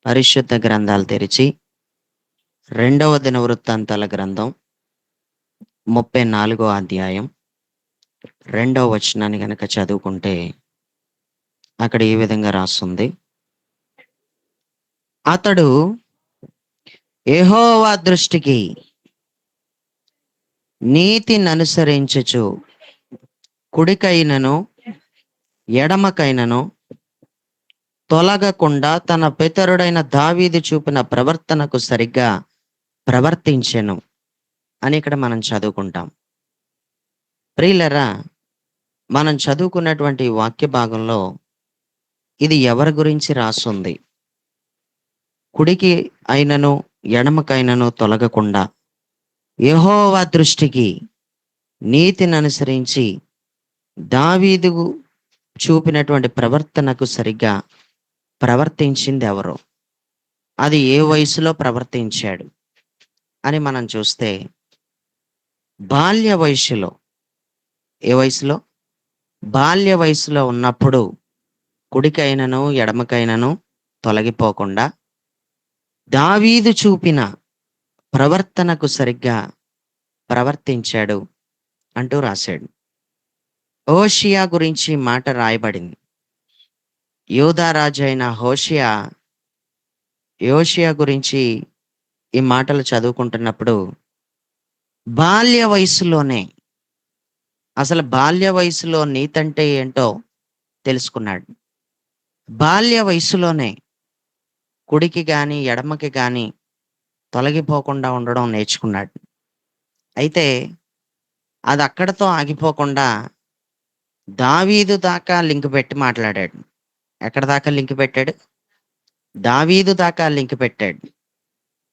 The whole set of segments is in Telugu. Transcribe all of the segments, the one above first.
పరిశుద్ధ గ్రంథాలు తెరిచి రెండవ దినవృత్తాంతాల గ్రంథం 34 అధ్యాయం 2 వచనాన్ని గనక చదువుకుంటే అక్కడ ఈ విధంగా రాస్తుంది. అతడు యెహోవా దృష్టికి నీతిని అనుసరించుచు కుడికైనను ఎడమకైనను తొలగకుండా తన పితరుడైన దావీదు చూపిన ప్రవర్తనకు సరిగ్గా ప్రవర్తించెను అని ఇక్కడ మనం చదువుకుంటాం. ప్రియులరా, మనం చదువుకున్నటువంటి ఈ వాక్య భాగంలో ఇది ఎవరి గురించి రాసుంది? కుడికి అయినను ఎడమకైనను తొలగకుండా యెహోవా దృష్టికి నీతిని అనుసరించి దావీదు చూపినటువంటి ప్రవర్తనకు సరిగ్గా ప్రవర్తించింది ఎవరు? అది ఏ వయసులో ప్రవర్తించాడు అని మనం చూస్తే బాల్య వయసులో. ఏ వయసులో? బాల్య వయసులో ఉన్నప్పుడు కుడికైనను ఎడమకైనను తొలగిపోకుండా దావీదు చూపిన ప్రవర్తనకు సరిగ్గా ప్రవర్తించాడు అంటూ రాశాడు. హోషియా గురించి మాట రాయబడింది. యూదా రాజు అయిన యోషియా గురించి ఈ మాటలు చదువుకుంటున్నప్పుడు బాల్య వయసులోనే, అసలు బాల్య వయసులో నీతంటే ఏంటో తెలుసుకున్నాడు. బాల్య వయసులోనే కుడికి గాని ఎడమకి గాని తొలగిపోకుండా ఉండడం నేర్చుకున్నాడు. అయితే అది అక్కడతో ఆగిపోకుండా దావీదు దాకా లింక్ పెట్టి మాట్లాడాడు. ఎక్కడ దాకా లింక్ పెట్టాడు? దావీదు దాకా లింక్ పెట్టాడు.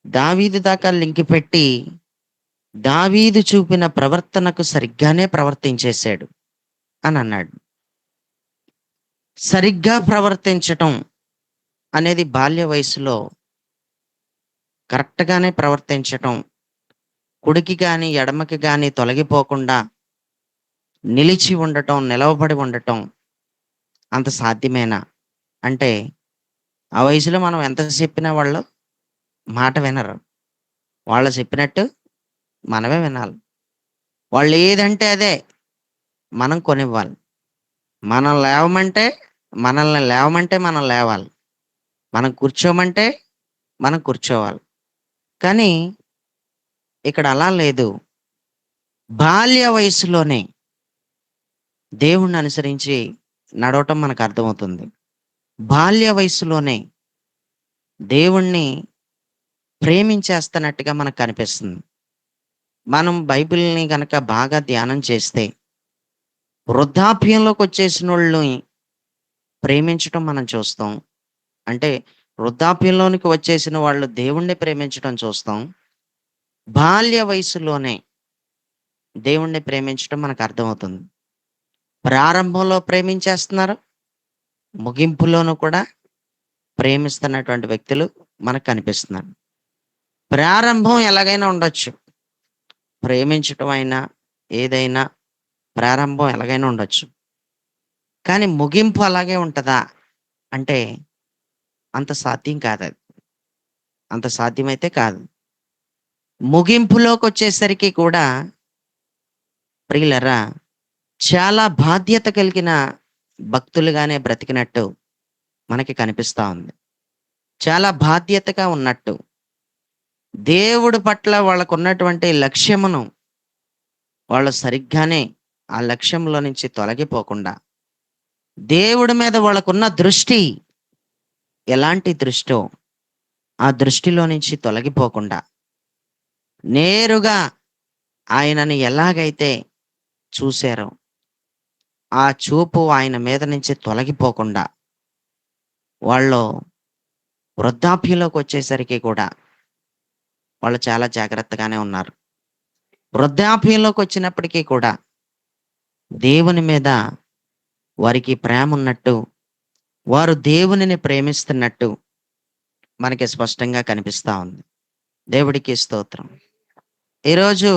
దావీదు దాకా లింక్ పెట్టి దావీదు చూపిన ప్రవర్తనకు సరిగ్గానే ప్రవర్తించేశాడు అని అన్నాడు. సరిగ్గా ప్రవర్తించటం అనేది బాల్య వయసులో కరెక్ట్గానే ప్రవర్తించటం, కుడికి గాని ఎడమకి గాని తొలగిపోకుండా నిలిచి ఉండటం, నిలవబడి ఉండటం అంత సాధ్యమేనా అంటే, ఆ వయసులో మనం ఎంత చెప్పినా వాళ్ళు మాట వినరు. వాళ్ళు చెప్పినట్టు మనమే వినాలి. వాళ్ళు ఏదంటే అదే మనం కొనివ్వాలి. మనం లేవమంటే మనల్ని లేవమంటే మనం లేవాలి. మనం కూర్చోమంటే మనం కూర్చోవాలి. కానీ ఇక్కడ అలా లేదు. బాల్య వయసులోనే దేవుణ్ణి అనుసరించి నడవటం మనకు అర్థమవుతుంది. బాల్య వయసులోనే దేవుణ్ణి ప్రేమించేస్తున్నట్టుగా మనకు కనిపిస్తుంది. మనం బైబిల్ని గనక బాగా ధ్యానం చేస్తే వృద్ధాప్యంలోకి వచ్చేసినోళ్ళని ప్రేమించటం మనం చూస్తాం. అంటే వృద్ధాప్యంలోనికి వచ్చేసిన వాళ్ళు దేవుణ్ణి ప్రేమించటం చూస్తాం. బాల్య వయసులోనే దేవుణ్ణి ప్రేమించటం మనకు అర్థమవుతుంది. ప్రారంభంలో ప్రేమించేస్తున్నారు, ముగింపులోనూ కూడా ప్రేమిస్తున్నటువంటి వ్యక్తులు మనకు కనిపిస్తున్నారు. ప్రారంభం ఎలాగైనా ఉండొచ్చు. ప్రేమించటం అయినా ఏదైనా ప్రారంభం ఎలాగైనా ఉండొచ్చు. కానీ ముగింపు అలాగే ఉంటదా అంటే అంత సాధ్యం కాదది. అంత సాధ్యమైతే కాదు. ముగింపులోకొచ్చేసరికి కూడా ప్రియులరా, చాలా బాధ్యత కలిగిన భక్తులుగానే బ్రతికినట్టు మనకి కనిపిస్తా ఉంది. చాలా బాధ్యతగా ఉన్నట్టు, దేవుడి పట్ల వాళ్ళకున్నటువంటి లక్ష్యమును వాళ్ళు సరిగ్గానే ఆ లక్ష్యంలో నుంచి తొలగిపోకుండా, దేవుడి మీద వాళ్ళకున్న దృష్టి ఎలాంటి దృష్టో ఆ దృష్టిలో నుంచి తొలగిపోకుండా నేరుగా ఆయనని ఎలాగైతే చూశారో ఆ చూపు ఆయన మీద నుంచి తొలగిపోకుండా వాళ్ళు వృద్ధాప్యంలోకి వచ్చేసరికి కూడా వాళ్ళు చాలా జాగ్రత్తగానే ఉన్నారు. వృద్ధాప్యంలోకి వచ్చినప్పటికీ కూడా దేవుని మీద వారికి ప్రేమ ఉన్నట్టు, వారు దేవునిని ప్రేమిస్తున్నట్టు మనకి స్పష్టంగా కనిపిస్తా ఉంది. దేవుడికి స్తోత్రం. ఈరోజు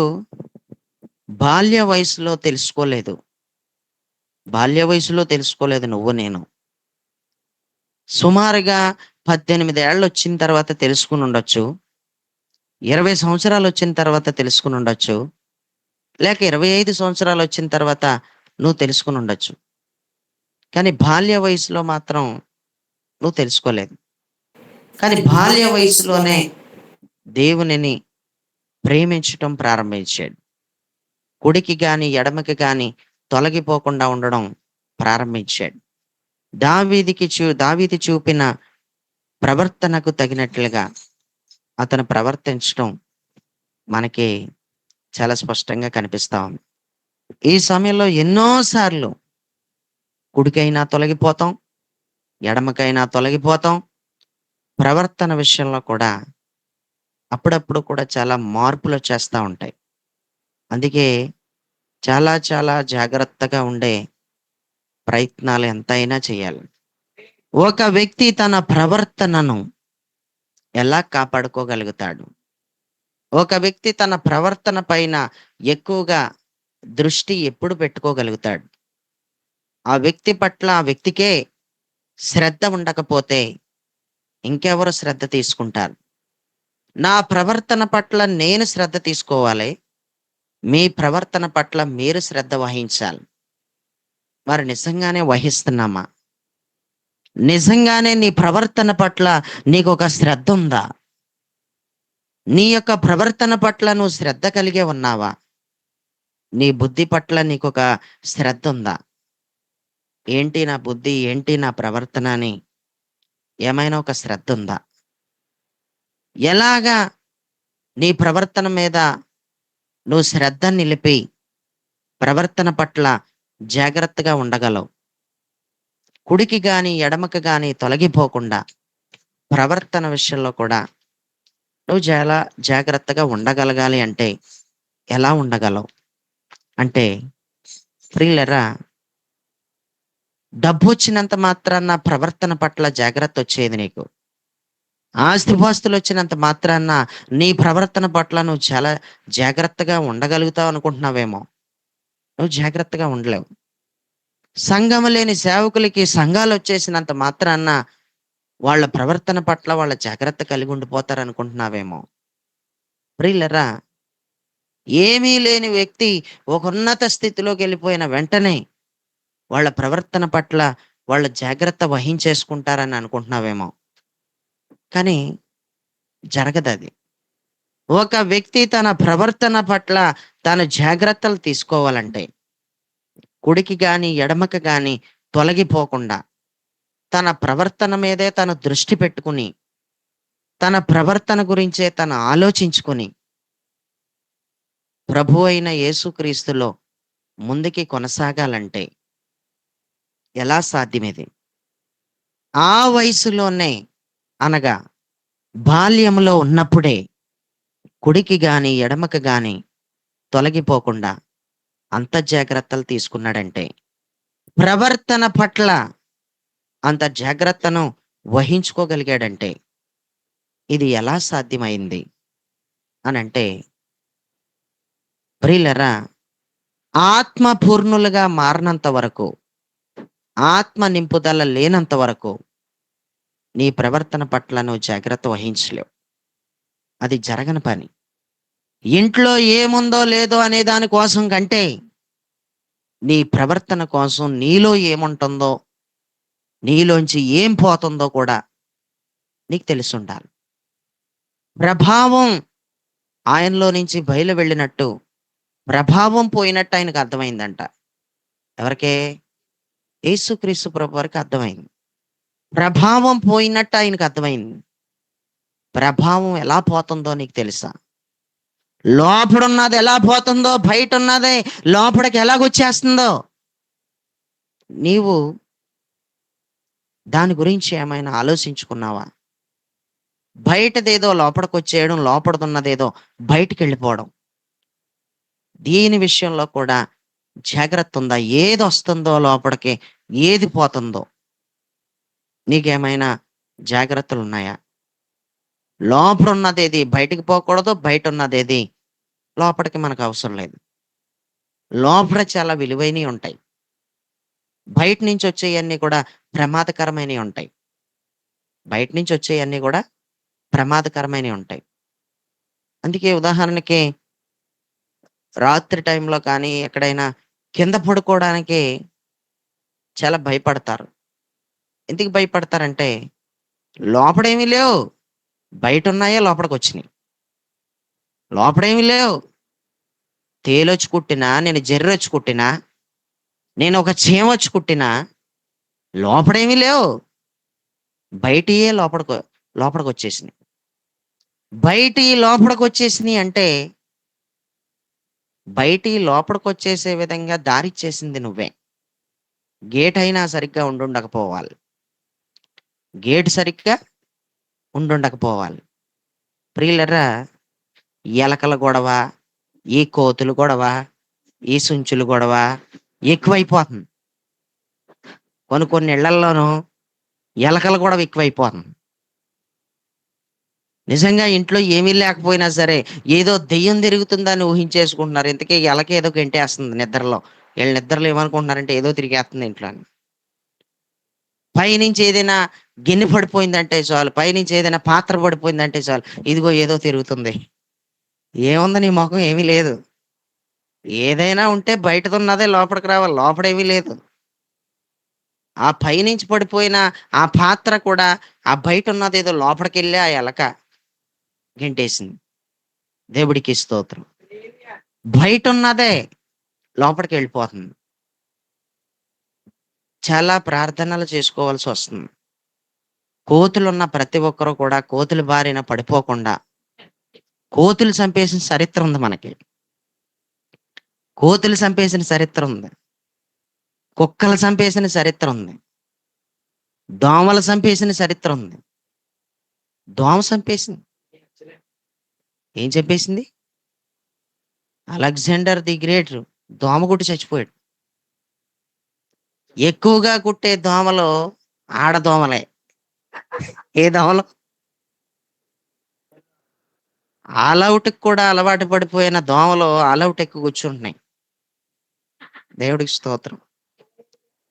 బాల్య వయసులో తెలుసుకోలేదు. బాల్య వయసులో తెలుసుకోలేదు నువ్వు నేను. సుమారుగా 18 ఏళ్ళొచ్చిన తర్వాత తెలుసుకొనుండొచ్చు. 20 సంవత్సరాలొచ్చిన తర్వాత తెలుసుకొనుండొచ్చు. లేక 25 సంవత్సరాలొచ్చిన తర్వాత నువ్వు తెలుసుకొనుండొచ్చు. కానీ బాల్య వయసులో మాత్రం నువ్వు తెలుసుకోలేదు. కానీ కానీ బాల్య బాల్య వయసులోనే వయసులోనే దేవునిని ప్రేమించటం ప్రారంభించాడు. కుడికి గాని, ఎడమకి గాని తొలగిపోకుండా ఉండడం ప్రారంభించాడు. దావీదు చూపిన ప్రవర్తనకు తగినట్లుగా అతను ప్రవర్తించటం మనకి చాలా స్పష్టంగా కనిపిస్తా ఉంది. ఈ సమయంలో ఎన్నో సార్లు కుడికైనా తొలగిపోతాం, ఎడమకైనా తొలగిపోతాం. ప్రవర్తన విషయంలో కూడా అప్పుడప్పుడు కూడా చాలా మార్పులొచ్చేస్తా ఉంటాయి. అందుకే చాలా చాలా జాగ్రత్తగా ఉండే ప్రయత్నాలు ఎంతైనా చేయాలి. ఒక వ్యక్తి తన ప్రవర్తనను ఎలా కాపాడుకోగలుగుతాడు? ఒక వ్యక్తి తన ప్రవర్తన పైన ఎక్కువగా దృష్టి ఎప్పుడు పెట్టుకోగలుగుతాడు? ఆ వ్యక్తి పట్ల ఆ వ్యక్తికే శ్రద్ధ ఉండకపోతే ఇంకెవరు శ్రద్ధ తీసుకుంటారు? నా ప్రవర్తన పట్ల నేను శ్రద్ధ తీసుకోవాలి. మీ ప్రవర్తన పట్ల మీరు శ్రద్ధ వహించాలి. మరి నిజంగానే వహిస్తున్నామా? నిజంగానే నీ ప్రవర్తన పట్ల నీకొక శ్రద్ధ ఉందా? నీ యొక్క ప్రవర్తన పట్ల నువ్వు శ్రద్ధ కలిగే ఉన్నావా? నీ బుద్ధి పట్ల నీకొక శ్రద్ధ ఉందా? ఏంటి నా బుద్ధి? ఏంటి నా ప్రవర్తన అని ఏమైనా ఒక శ్రద్ధ ఉందా? ఎలాగా నీ ప్రవర్తన మీద నువ్వు శ్రద్ధ నిలిపి ప్రవర్తన పట్ల జాగ్రత్తగా ఉండగలవు? కుడికి గాని, ఎడమకి గాని తొలగిపోకుండా ప్రవర్తన విషయంలో కూడా నువ్వు చాలా జాగ్రత్తగా ఉండగలగాలి అంటే ఎలా ఉండగలవు? అంటే ప్రియులరా, డబ్బొచ్చినంత మాత్రాన ప్రవర్తన పట్ల జాగ్రత్తొచ్చేది నీకు. ఆస్తిపాస్తులొచ్చినంత మాత్రాన నీ ప్రవర్తన పట్ల నువ్వు చాలా జాగ్రత్తగా ఉండగలుగుతావు అనుకుంటున్నావేమో. నువ్వు జాగ్రత్తగా ఉండలేవు. సంఘం లేని సేవకులకి సంఘాలొచ్చేసినంత మాత్రాన వాళ్ళ ప్రవర్తన పట్ల వాళ్ళ జాగ్రత్త కలిగి ఉండిపోతారనుకుంటున్నావేమో. ప్రియులరా, ఏమీ లేని వ్యక్తి ఒక ఉన్నత స్థితిలోకెళ్ళిపోయిన వెంటనే వాళ్ళ ప్రవర్తన పట్ల వాళ్ళ జాగ్రత్త వహించేసుకుంటారని అనుకుంటున్నావేమో. కానీ జరగదది. ఒక వ్యక్తి తన ప్రవర్తన పట్ల తాను జాగ్రత్తలు తీసుకోవాలంటే కుడికి గాని, ఎడమకి గాని తొలగిపోకుండా తన ప్రవర్తన మీదే తను దృష్టి పెట్టుకుని, తన ప్రవర్తన గురించే తను ఆలోచించుకొని, ప్రభువైన యేసుక్రీస్తులో ముందుకి కొనసాగాలంటే ఎలా సాధ్యమిది? ఆ వయసులోనే అనగా బాల్యంలో ఉన్నప్పుడే కుడికి గాని, ఎడమకి గాని తొలగిపోకుండా అంత జాగ్రత్తలు తీసుకున్నాడంటే, ప్రవర్తన పట్ల అంత జాగ్రత్తను వహించుకోగలిగాడంటే, ఇది ఎలా సాధ్యమైంది అనంటే, ప్రియులరా, ఆత్మ పూర్ణులుగా మారనంత వరకు, ఆత్మ నింపుదల లేనంత వరకు నీ ప్రవర్తన పట్ల నువ్వు జాగ్రత్త వహించలేవు. అది జరగని పని. ఇంట్లో ఏముందో లేదో అనే దాని కోసం కంటే, నీ ప్రవర్తన కోసం నీలో ఏముంటుందో, నీలోంచి ఏం పోతుందో కూడా నీకు తెలిసుండాలి. ప్రభావం ఆయనలో నుంచి బయలు వెళ్ళినట్టు, ప్రభావం పోయినట్టు ఆయనకు అర్థమైందంట. ఎవరికే? యేసుక్రీస్తు ప్రభువారికి అర్థమైంది. ప్రభావం పోయినట్టు ఆయనకు అర్థమైంది. ప్రభావం ఎలా పోతుందో నీకు తెలుసా? లోపడున్నది ఎలా పోతుందో, బయటున్నది లోపలికి ఎలాగొచ్చేస్తుందో, నీవు దాని గురించి ఏమైనా ఆలోచించుకున్నావా? బయటదేదో లోపలికొచ్చేయడం, లోపటిదున్నదేదో బయటికెళ్ళిపోవడం. దీని విషయంలో కూడా జాగ్రత్తుందా? ఏదొస్తుందో లోపలికి, ఏది పోతుందో నీకేమైనా జాగ్రత్తలున్నాయా? లోపలున్నదేది బయటికి పోకూడదు, బయటున్నదేది లోపలికి మనకవసరం లేదు. లోపల చాలా విలువైనయి ఉంటాయి. బయట నుంచొచ్చేయన్నీ కూడా ప్రమాదకరమైనయి ఉంటాయి. బయట నుంచి వచ్చేయన్నీ కూడా ప్రమాదకరమైనవి ఉంటాయి. అందుకే ఉదాహరణకి రాత్రి టైంలో కానీ ఎక్కడైనా కింద పడుకోవడానికి చాలా భయపడతారు. ఎందుకు భయపడతారంటే లోపడేమీ లేవు. బయటున్నాయే లోపలికొచ్చినియి. లోపడేమీ లేవు. తేలొచ్చి కుట్టినా, నేను జర్రొచ్చి కుట్టినా, నేనొక చీమొచ్చి కుట్టినా లోపడేమీ లేవు. బయటియే లోపలికొచ్చేసినియి. బయటియి లోపలికొచ్చేసినియి అంటే, బయటియి లోపలికొచ్చేసే విధంగా దారిచ్చేసింది నువ్వే. గేటయినా సరిగ్గా ఉండుండకపోవాలి. గేట్ సరిగ్గా ఉండుండకపోవాలి. ప్రియులారా, ఎలకల గొడవ, ఈ కోతులు గొడవ, ఈ సుంచులు గొడవ ఎక్కువైపోతుంది. కొన్ని కొన్ని ఇళ్లల్లోనూ ఎలకల గొడవ ఎక్కువైపోతుంది. నిజంగా ఇంట్లో ఏమీ లేకపోయినా సరే, ఏదో దెయ్యం తిరుగుతుందని ఊహించేసుకుంటున్నారు. ఇంతకీ ఎలక ఏదో గెంటేస్తుంది నిద్రలో. ఈళ్ళ నిద్రలో ఏమనుకుంటున్నారంటే ఏదో తిరిగేస్తుంది ఇంట్లో అని. పైనుంచి ఏదైనా గిన్నె పడిపోయిందంటే చాలు, పైనుంచి ఏదైనా పాత్ర పడిపోయిందంటే చాలు, ఇదిగో ఏదో తిరుగుతుంది. ఏముంది నీ మొఖం ఏమీ లేదు. ఏదైనా ఉంటే బయటదున్నదే లోపలికి రావాలి. లోపడేమీ లేదు. ఆ పైనుంచి పడిపోయిన ఆ పాత్ర కూడా ఆ బయటున్నదేదో లోపలికెళ్ళి ఆ ఎలక గెంటేసింది. దేవుడికి స్తోత్రం. బయటున్నదే లోపలికెళ్ళిపోతుంది. చాలా ప్రార్థనలు చేసుకోవాల్సొస్తుంది. కోతులున్న ప్రతి ఒక్కరు కూడా కోతుల బారిన పడిపోకుండా, కోతులు చంపేసిన చరిత్ర ఉంది మనకి. కోతులు చంపేసిన చరిత్ర ఉంది. కుక్కలు చంపేసిన చరిత్ర ఉంది. దోమలు చంపేసిన చరిత్ర ఉంది. దోమ చంపేసింది. ఏం చంపేసింది? అలెగ్జాండర్ ది గ్రేట్ దోమ కుట్టి చచ్చిపోయాడు. ఎక్కువగా కుట్టే దోమలు ఆడదోమలే. ఏ దోమలు? ఆల్ ఔట్‌కి కూడా అలవాటు పడిపోయిన దోమలు ఆల్ ఔట్ ఎక్కి కూర్చుంటున్నాయి. దేవుడికి స్తోత్రం.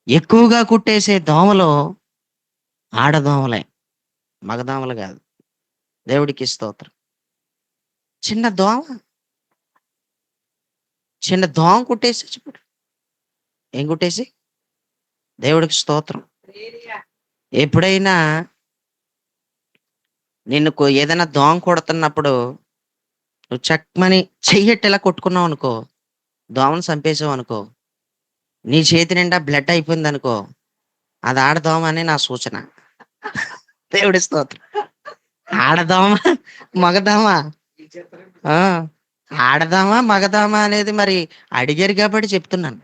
ఎక్కువగా కుట్టేసే దోమలు ఆడదోమలే. మగదోమలు గాదు. దేవుడికి స్తోత్రం. చిన్న దోమ, చిన్న దోమ కుట్టేసి చచ్చిపోయాడు. ఏం కుట్టేసి? దేవుడికి స్తోత్రం. ఎప్పుడైనా నిన్ను ఏదైనా దోమ కుడుతున్నప్పుడు నువ్వు చక్మని చెయ్యెట్టి ఇలా కొట్టుకున్నావనుకో, దోమను చంపేసావనుకో, నీ చేతి నిండా బ్లడ్ అయిపోయిందనుకో, అది ఆడదోమ అని నా సూచన. దేవుడి స్తోత్రం. ఆడదోమ, మగదోమ. ఆ! ఆడదామా, మగదామా అనేది మరి అడిగారు కాబట్టి చెప్తున్నాను.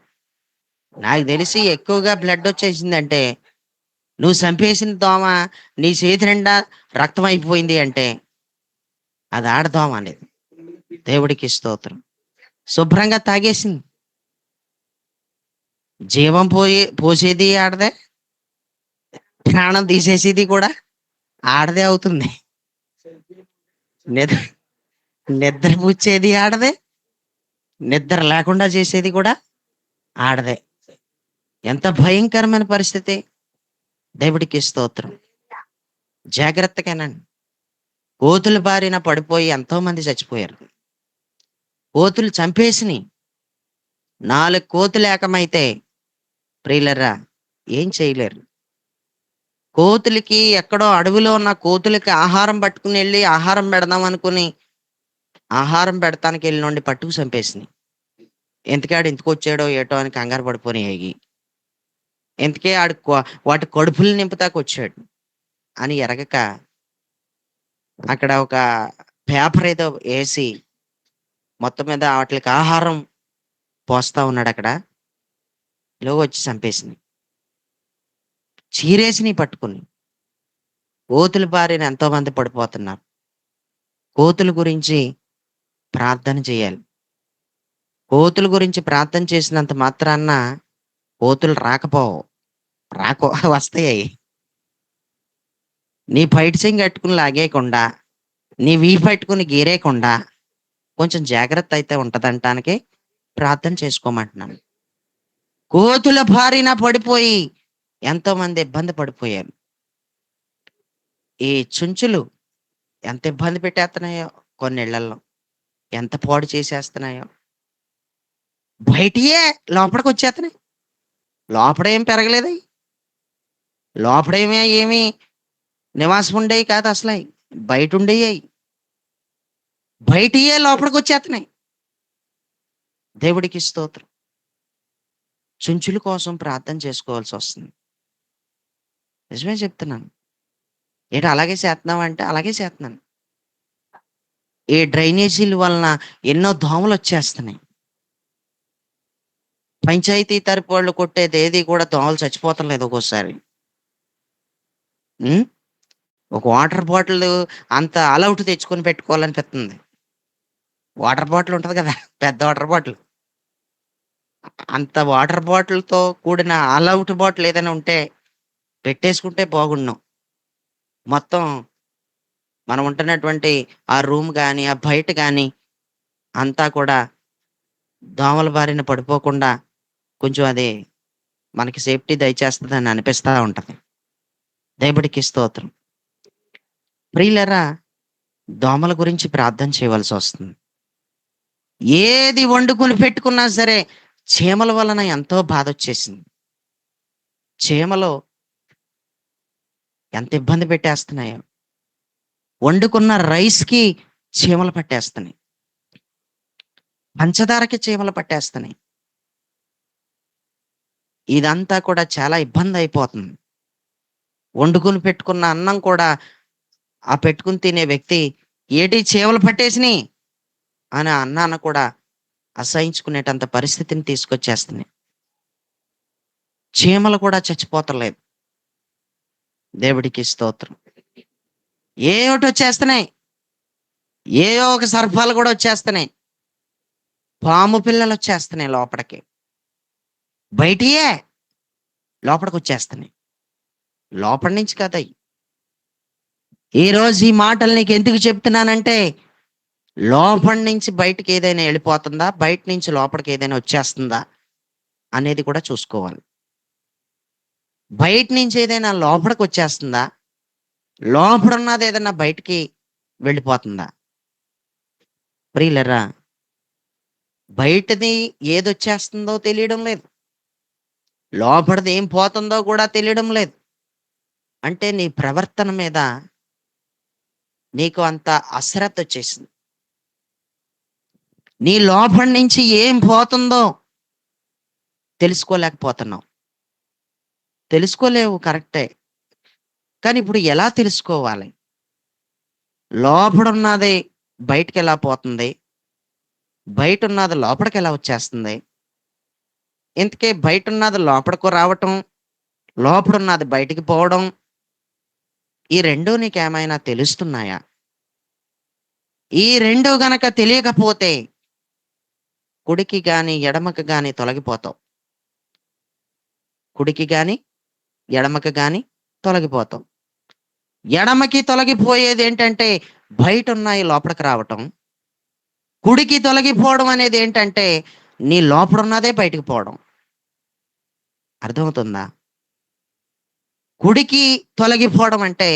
నాకు తెలిసి ఎక్కువగా బ్లడొచ్చేసిందంటే, నువ్వు చంపేసిన దోమ నీ చేతి నిండా రక్తం అయిపోయింది అంటే, అది ఆడదోమ అనేది. దేవుడికి స్తోత్రం. శుభ్రంగా తాగేసింది. జీవం పోసేది ఆడదే, ప్రాణం తీసేసేది కూడా ఆడదే అవుతుంది. నిద్ర నిద్రపుచ్చేది ఆడదే, నిద్ర లేకుండా చేసేది కూడా ఆడదే. ఎంత భయంకరమైన పరిస్థితి. దేవుడికి స్తోత్రం. జాగ్రత్తగానండి. కోతుల బారిన పడిపోయి ఎంతోమంది చచ్చిపోయారు. కోతులు చంపేసినియి. 4 కోతులు ఏకమైతే ప్రియులారా ఏం చేయలేరు. కోతులకి ఎక్కడో అడవిలో ఉన్న కోతులకి ఆహారం పట్టుకునెళ్ళి ఆహారం పెడదాం అనుకుని, ఆహారం పెడతానికి ఎళ్ళినోడిని పట్టుకు చంపేసినియి. ఇంతకీ ఆడు ఎందుకొచ్చాడో ఏటో అని కంగారు పడిపోయినాయి. ఇంతకీ ఆడు వాటి కడుపులు నింపుతాకొచ్చాడు అని ఎరగక, అక్కడ ఒక పేపర్ ఏదో ఏసి మొత్తం మీద ఆటిలకి ఆహారం పోస్తా ఉన్నాడక్కడ. ఈలోగొచ్చి చంపేసినియి. చీరేసినియి పట్టుకుని. కోతుల బారిన ఎంతోమంది పడిపోతున్నారు. కోతుల గురించి ప్రార్థన చేయాలి. కోతుల గురించి ప్రార్థన చేసినంత మాత్రాన కోతులు రాకపోవు. వస్తాయి. నీ పైట చెంగు కట్టుకుని లాగేయకుండా, నీ వీపు పట్టుకుని గీరేయకుండా కొంచెం జాగ్రత్త అయితే ఉంటదంటానికి ప్రార్థన చేసుకోమంటున్నాను. కోతుల బారిన పడిపోయి ఎంతోమంది ఇబ్బంది పడిపోయారు. ఈ చుంచులు ఎంత ఇబ్బంది పెట్టేత్తన్నాయో కొన్నిళ్ళల్లో. ఎంత పాడు చేసేస్తున్నాయో. బయటియే లోపలికొచ్చేత్తన్నాయి. లోపడేం పెరగలేదయి. లోపడేమి ఏమి నివాసం ఉండేయి కాదసలయి. బయటుండేయయి. బయటియే లోపలికొచ్చేత్తన్నాయి. దేవుడికి స్తోత్రం. చుంచుల కోసం ప్రార్థన చేసుకోవాల్సొస్తుంది. నిజమే చెప్తున్నాను. ఏటి అలాగే చేత్తన్నావంటే, అలాగే చేత్తన్నాను. ఈ డ్రైనేజీల వలన ఎన్నో దోమలొచ్చేస్తున్నాయి. పంచాయతీ తరపు వాళ్ళు కొట్టేదేది కూడా దోమలు చచ్చిపోవటం లేదు ఒక్కోసారి. హ్మ్. ఒక వాటర్ బాటిలు అంత ఆల్ ఔట్ తెచ్చుకొని పెట్టుకోవాలనిపిత్తంది. వాటర్ బాటిల్ ఉంటది కదా! పెద్ద వాటర్ బాటిల్. అంత వాటర్ బాటిల్‌తో కూడిన ఆల్ ఔట్ బాటిల్ ఏదైనా ఉంటే పెట్టేసుకుంటే బాగున్ను. మొత్తం మనం ఉంటున్నటువంటి ఆ రూమ్ గాని, ఆ బయట గాని అంతా కూడా దోమల బారిన పడిపోకుండా కొంచెం అది మనకి సేఫ్టీ దయచేస్తదని అనిపిస్తా ఉంటది. దేవుడికి స్తోత్రం. ప్రియులారా, దోమల గురించి ప్రార్థన చేయవలసొస్తుంది. ఏది వండుకొని పెట్టుకున్నా సరే, చీమల వలన ఎంతో బాధొచ్చేసింది. చీమలు ఎంత ఇబ్బంది పెట్టేస్తున్నాయో. వండుకున్న రైస్‌కి చీమలు పట్టేస్తున్నాయి. పంచదారకి చీమలు పట్టేస్తున్నాయి. ఇదంతా కూడా చాలా ఇబ్బందయిపోతుంది. వండుకొని పెట్టుకున్న అన్నం కూడా ఆ పెట్టుకొని తినే వ్యక్తి, "ఏటి చీమలు పట్టేసినియి" అని ఆ అన్నాన్ని కూడా అసహించుకునేటంత పరిస్థితిని తీసుకొచ్చేస్తున్నాయి. చీమలు కూడా చచ్చిపోతలేదు. దేవుడికి స్తోత్రం. ఏయోటొచ్చేస్తున్నాయి. ఏయో ఒక సర్పాలు గూడా వచ్చేస్తున్నాయి. పాము పిల్లలొచ్చేస్తున్నాయి లోపలికి. బయటియే లోపలికొచ్చేస్తున్నాయి. లోపటి నుంచి కాదయి. ఈరోజు ఈ మాటలు నీకెందుకు చెప్తున్నానంటే, లోపటి నుంచి బయటికి ఏదైనా ఎళ్ళిపోతుందా? బయట నుంచి లోపలికి ఏదైనా వచ్చేస్తుందా? అనేది కూడా చూసుకోవాలి. బయట నుంచి ఏదైనా లోపలికొచ్చేస్తుందా? లోపడున్నది ఏదైనా బయటికి వెళ్ళిపోతుందా? ప్రియులారా, బయటది ఏదొచ్చేస్తుందో తెలియడం లేదు. లోపలిది ఏం పోతుందో కూడా తెలియడం లేదు. అంటే నీ ప్రవర్తన మీద నీకు అంత అశ్రద్ధొచ్చేసింది. నీ లోపల నుంచి ఏం పోతుందో తెలుసుకోలేకపోతున్నావు. తెలుసుకోలేవు కరెక్టే. కానీ ఇప్పుడు ఎలా తెలుసుకోవాలి? లోపడున్నది బయటికెలా పోతుంది? బయటున్నది లోపలికెలా వచ్చేస్తుంది? ఇంతకీ బయటున్నది లోపడకు రావటం, లోపడున్నది బయటికి పోవడం, ఈ 2 నీకేమైనా తెలుస్తున్నాయా? ఈ 2 గనక తెలియకపోతే కుడికి గాని, ఎడమకి గాని తొలగిపోతావు. కుడికి గాని, ఎడమకి గాని తొలగిపోతావు. ఎడమకి తొలగిపోయేదేంటంటే బయటున్నాయి లోపలికి రావటం. కుడికి తొలగిపోవడం అనేదేంటంటే నీ లోపడున్నదే బయటికి పోవడం. అర్థమవుతుందా? కుడికి తొలగిపోవడం అంటే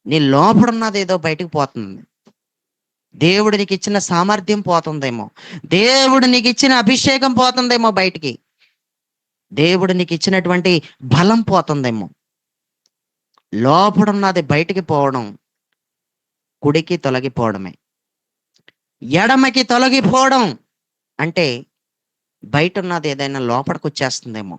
నీ లోపడున్నదేదో బయటికి పోతుంది. దేవుడు నీకిచ్చిన సామర్థ్యం పోతుందేమో. దేవుడు నీకిచ్చిన అభిషేకం పోతుందేమో బయటికి. దేవుడు నీకిచ్చినటువంటి బలం పోతుందేమో. లోపడున్నది బయటికి పోవడం కుడికి తొలగిపోవడమే. ఎడమకి తొలగిపోవడం అంటే బయటున్నది ఏదైనా లోపలికొచ్చేస్తుందేమో.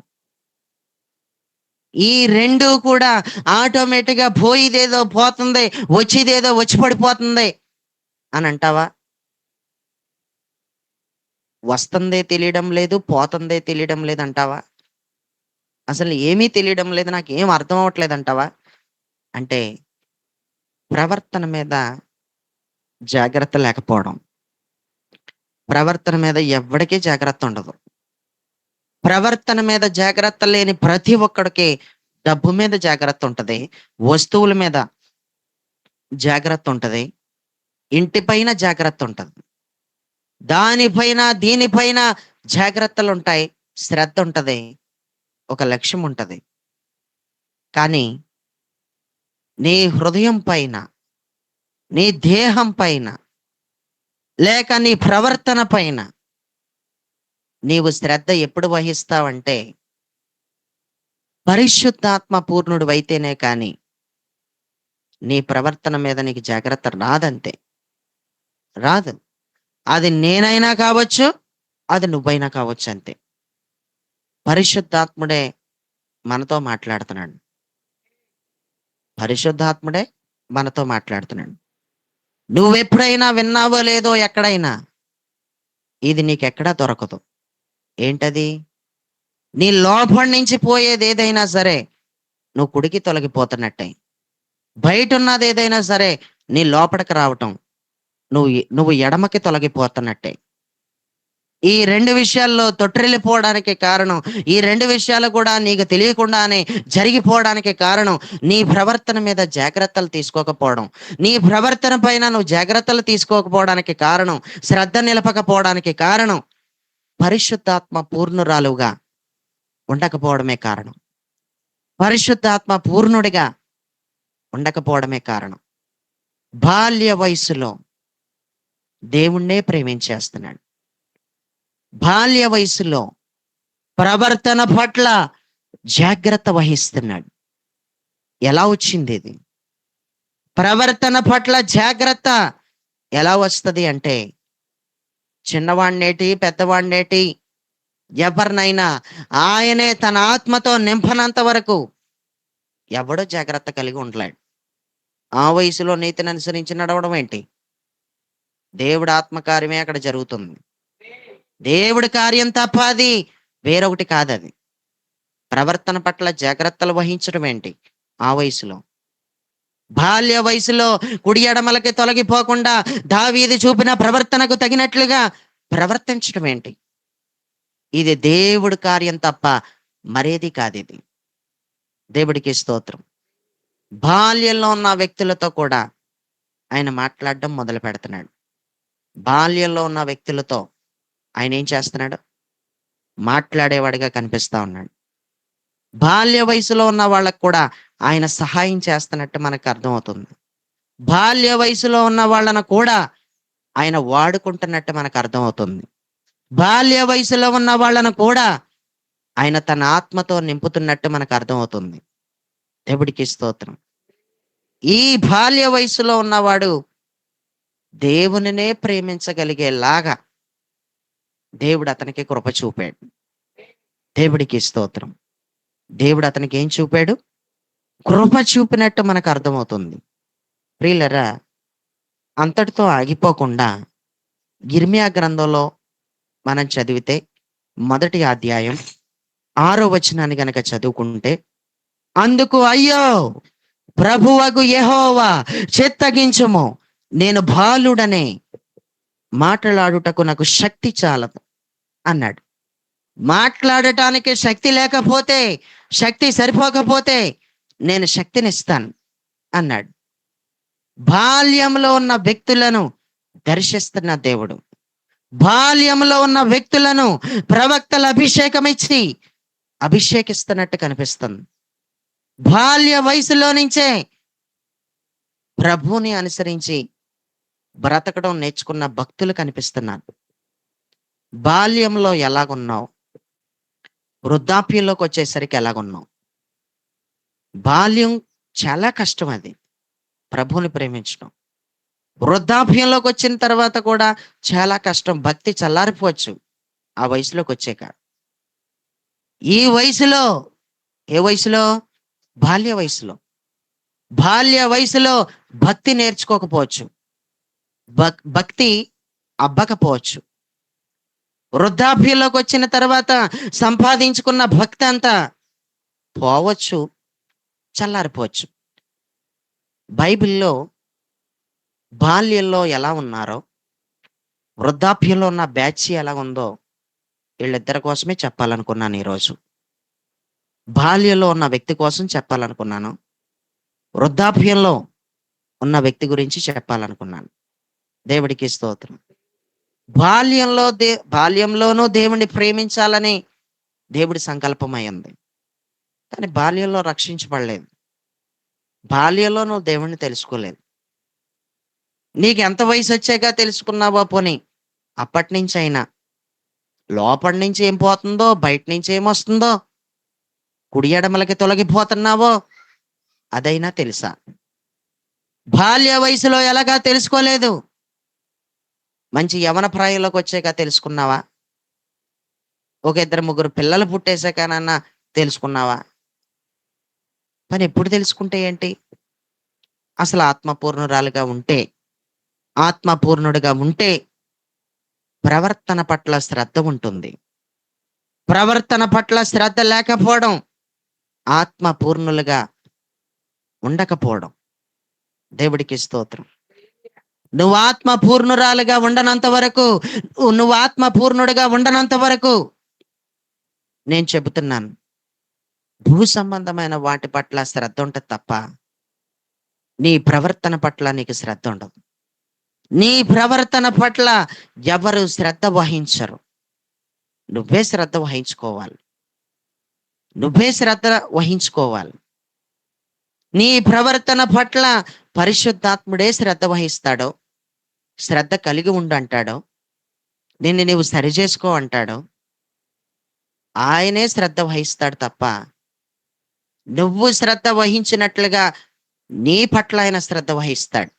ఈ 2 కూడా ఆటోమేటిక్‌గా పోయిదేదో పోతుంది, వచ్చేదేదో వచ్చి పడిపోతుంది అనంటావా? వస్తందే తెలియడం లేదు, పోతందే తెలియడం లేదంటావా? అసలు ఏమీ తెలియడం లేదు, నాకేం అర్థం అవ్వట్లేదంటావా? అంటే ప్రవర్తన మీద జాగ్రత్త లేకపోవడం. ప్రవర్తన మీద ఎవ్వడికి జాగ్రత్త ఉండదు. ప్రవర్తన మీద జాగ్రత్త లేని ప్రతి ఒక్కడికి డబ్బు మీద జాగ్రత్త ఉంటది. వస్తువుల మీద జాగ్రత్త ఉంటది. ఇంటి పైన జాగ్రత్త ఉంటది. దానిపైన, దీనిపైన జాగ్రత్తలుంటాయి. శ్రద్ధ ఉంటది. ఒక లక్ష్యం ఉంటది. కానీ నీ హృదయం పైన, నీ దేహం పైన, లేక నీ ప్రవర్తన పైన నీవు శ్రద్ధ ఎప్పుడు వహిస్తావంటే పరిశుద్ధాత్మ పూర్ణుడివైతేనే కానీ నీ ప్రవర్తన మీద నీకు జాగ్రత్త రాదంతే. రాదు. అది నేనైనా కావచ్చు, అది నువ్వైనా కావచ్చు అంతే. పరిశుద్ధాత్ముడే మనతో మాట్లాడుతున్నాడు. పరిశుద్ధాత్ముడే మనతో మాట్లాడుతున్నాడు. నువ్వెప్పుడైనా విన్నావో లేదో ఎక్కడైనా, ఇది నీకెక్కడా దొరకదు. ఏంటది? నీ లోపల నుంచి పోయేది ఏదైనా సరే నువ్వు కుడికి తొలగిపోతున్నట్టే. బయటున్నది ఏదైనా సరే నీ లోపలికి రావటం నువ్వు ఎడమకి తొలగిపోతున్నట్టే. ఈ 2 విషయాల్లో తొట్టిల్లిపోవడానికి కారణం, ఈ 2 విషయాలు కూడా నీకు తెలియకుండానే జరిగిపోవడానికి కారణం నీ ప్రవర్తన మీద జాగ్రత్తలు తీసుకోకపోవడం. నీ ప్రవర్తన పైన నువ్వు జాగ్రత్తలు తీసుకోకపోవడానికి కారణం, శ్రద్ధ నిలపకపోవడానికి కారణం పరిశుద్ధాత్మ పూర్ణురాలుగా ఉండకపోవడమే కారణం. పరిశుద్ధాత్మ పూర్ణుడిగా ఉండకపోవడమే కారణం. బాల్య వయసులో దేవుణ్ణే ప్రేమించేస్తున్నాడు. బాల్య వయసులో ప్రవర్తన పట్ల జాగ్రత్త వహిస్తున్నాడు. ఎలా వచ్చింది ఇది? ప్రవర్తన పట్ల జాగ్రత్త ఎలా వస్తది అంటే, చిన్నవాణ్ణేటి, పెద్దవాణ్ణేటి, ఎవరినైనా ఆయనే తన ఆత్మతో నింపనంత వరకు ఎవడో జాగ్రత్త కలిగి ఉండలేడు. ఆ వయసులో నీతిని అనుసరించి నడవడం ఏంటి? దేవుడి ఆత్మకార్యమే అక్కడ జరుగుతుంది. దేవుడి కార్యం తప్ప అది వేరొకటి కాదది. ప్రవర్తన పట్ల జాగ్రత్తలు వహించడం ఏంటి ఆ వయసులో? బాల్య వయసులో కుడి ఎడమలకి తొలగిపోకుండా దావీదు చూపిన ప్రవర్తనకు తగినట్లుగా ప్రవర్తించడం ఏంటి? ఇది దేవుడి కార్యం తప్ప మరేది కాదిది. దేవుడికి స్తోత్రం. బాల్యంలో ఉన్న వ్యక్తులతో కూడా ఆయన మాట్లాడడం మొదలు పెడుతున్నాడు. బాల్యంలో ఉన్న వ్యక్తులతో ఆయన ఏం చేస్తున్నాడు? మాట్లాడేవాడిగా కనిపిస్తా ఉన్నాడు. బాల్య వయసులో ఉన్న వాళ్ళకు కూడా ఆయన సహాయం చేస్తున్నట్టు మనకు అర్థమవుతుంది. బాల్య వయసులో ఉన్న వాళ్ళను కూడా ఆయన వాడుకుంటున్నట్టు మనకు అర్థమవుతుంది. బాల్య వయసులో ఉన్న వాళ్ళను కూడా ఆయన తన ఆత్మతో నింపుతున్నట్టు మనకు అర్థమవుతుంది. దేవుడికి స్తోత్రం. ఈ బాల్య వయసులో ఉన్నవాడు దేవునినే ప్రేమించగలిగేలాగా దేవుడు అతనికి కృప చూపాడు. దేవుడికి స్తోత్రం. దేవుడు అతనికి ఏం చూపాడు? కృప చూపినట్టు మనకు అర్థమవుతుంది. ప్రియులరా, అంతటితో ఆగిపోకుండా యిర్మీయా గ్రంథంలో మనం చదివితే మొదటి అధ్యాయం 6వ వచనాన్ని గనక చదువుకుంటే, అందుకు అయ్యో ప్రభువగు యెహోవా చిత్తగించుము, నేను బాలుడనే, మాట్లాడుటకు నాకు శక్తి చాలదు అన్నాడు. మాట్లాడటానికి శక్తి లేకపోతే, శక్తి సరిపోకపోతే నేను శక్తినిస్తాను అన్నాడు. బాల్యంలో ఉన్న వ్యక్తులను దర్శిస్తున్న దేవుడు, బాల్యంలో ఉన్న వ్యక్తులను ప్రవక్తల అభిషేకం ఇచ్చి అభిషేకిస్తున్నట్టు కనిపిస్తుంది. బాల్య వయసులో నుంచే ప్రభువుని అనుసరించి బ్రతకడం నేర్చుకున్న భక్తులు కనిపిస్తున్నారు. బాల్యంలో ఎలాగున్నావు? వృద్ధాప్యంలోకి వచ్చేసరికి ఎలాగున్నావు? బాల్యం చాలా కష్టం అది, ప్రభువుని ప్రేమించడం. వృద్ధాప్యంలోకి వచ్చిన తర్వాత కూడా చాలా కష్టం. భక్తి చల్లారిపోవచ్చు ఆ వయసులోకి వచ్చాక. ఈ వయసులో, ఏ వయసులో? బాల్య వయసులో. బాల్య వయసులో భక్తి నేర్చుకోకపోవచ్చు, భక్తి అబ్బకపోవచ్చు. వృద్ధాప్యంలోకి వచ్చిన తర్వాత సంపాదించుకున్న భక్తి అంతా పోవచ్చు, చల్లారిపోవచ్చు. బైబిల్లో బాల్యంలో ఎలా ఉన్నారో, వృద్ధాప్యంలో ఉన్న బ్యాచ్ ఎలా ఉందో వీళ్ళిద్దరి కోసమే చెప్పాలనుకున్నాను ఈరోజు. బాల్యంలో ఉన్న వ్యక్తి కోసం చెప్పాలనుకున్నాను, వృద్ధాప్యంలో ఉన్న వ్యక్తి గురించి చెప్పాలనుకున్నాను. దేవుడికి స్తోత్రం. బాల్యంలోనూ దేవుణ్ణి ప్రేమించాలని దేవుడి సంకల్పమై ఉంది. కానీ బాల్యంలో రక్షించబడలేదు. బాల్యంలో నువ్వు దేవుణ్ణి తెలుసుకోలేదు. నీకు ఎంత వయసు వచ్చాక తెలుసుకున్నావో పోనీ అప్పటి నుంచి అయినా లోపటి నుంచి ఏం పోతుందో బయట నుంచి ఏమొస్తుందో కుడి ఎడమలకి తొలగిపోతున్నావో అదైనా తెలుసా? బాల్య వయసులో ఎలాగా తెలుసుకోలేదు. మంచి యవన ప్రాయంలోకి వచ్చాక తెలుసుకున్నావా? ఒక ఇద్దరు ముగ్గురు పిల్లలు పుట్టేసాకనన్నా తెలుసుకున్నావా? మరి ఎప్పుడు తెలుసుకుంటే ఏంటి? అసలు ఆత్మపూర్ణురాలుగా ఉంటే, ఆత్మపూర్ణుడిగా ఉంటే ప్రవర్తన పట్ల శ్రద్ధ ఉంటుంది. ప్రవర్తన పట్ల శ్రద్ధ లేకపోవడం ఆత్మపూర్ణులుగా ఉండకపోవడం. దేవుడికి స్తోత్రం. నువ్వు ఆత్మపూర్ణురాలుగా ఉండనంత వరకు, నువ్వు ఆత్మపూర్ణుడిగా ఉండనంత వరకు నేను చెబుతున్నాను, భూ సంబంధమైన వాటి పట్ల శ్రద్ధ ఉంటది తప్ప నీ ప్రవర్తన పట్ల నీకు శ్రద్ధ ఉండదు. నీ ప్రవర్తన పట్ల ఎవరు శ్రద్ధ వహించరు. నువ్వే శ్రద్ధ వహించుకోవాలి. నువ్వే శ్రద్ధ వహించుకోవాలి. నీ ప్రవర్తన పట్ల పరిశుద్ధాత్ముడే శ్రద్ధ వహిస్తాడో, శ్రద్ధ కలిగి ఉండు అంటాడో, నిన్ను నీవు సరిచేసుకో అంటాడో, ఆయనే శ్రద్ధ వహిస్తాడు తప్ప నువ్వు శ్రద్ధ వహించినట్లుగా నీ పట్ల ఆయన శ్రద్ధ వహిస్తాడు.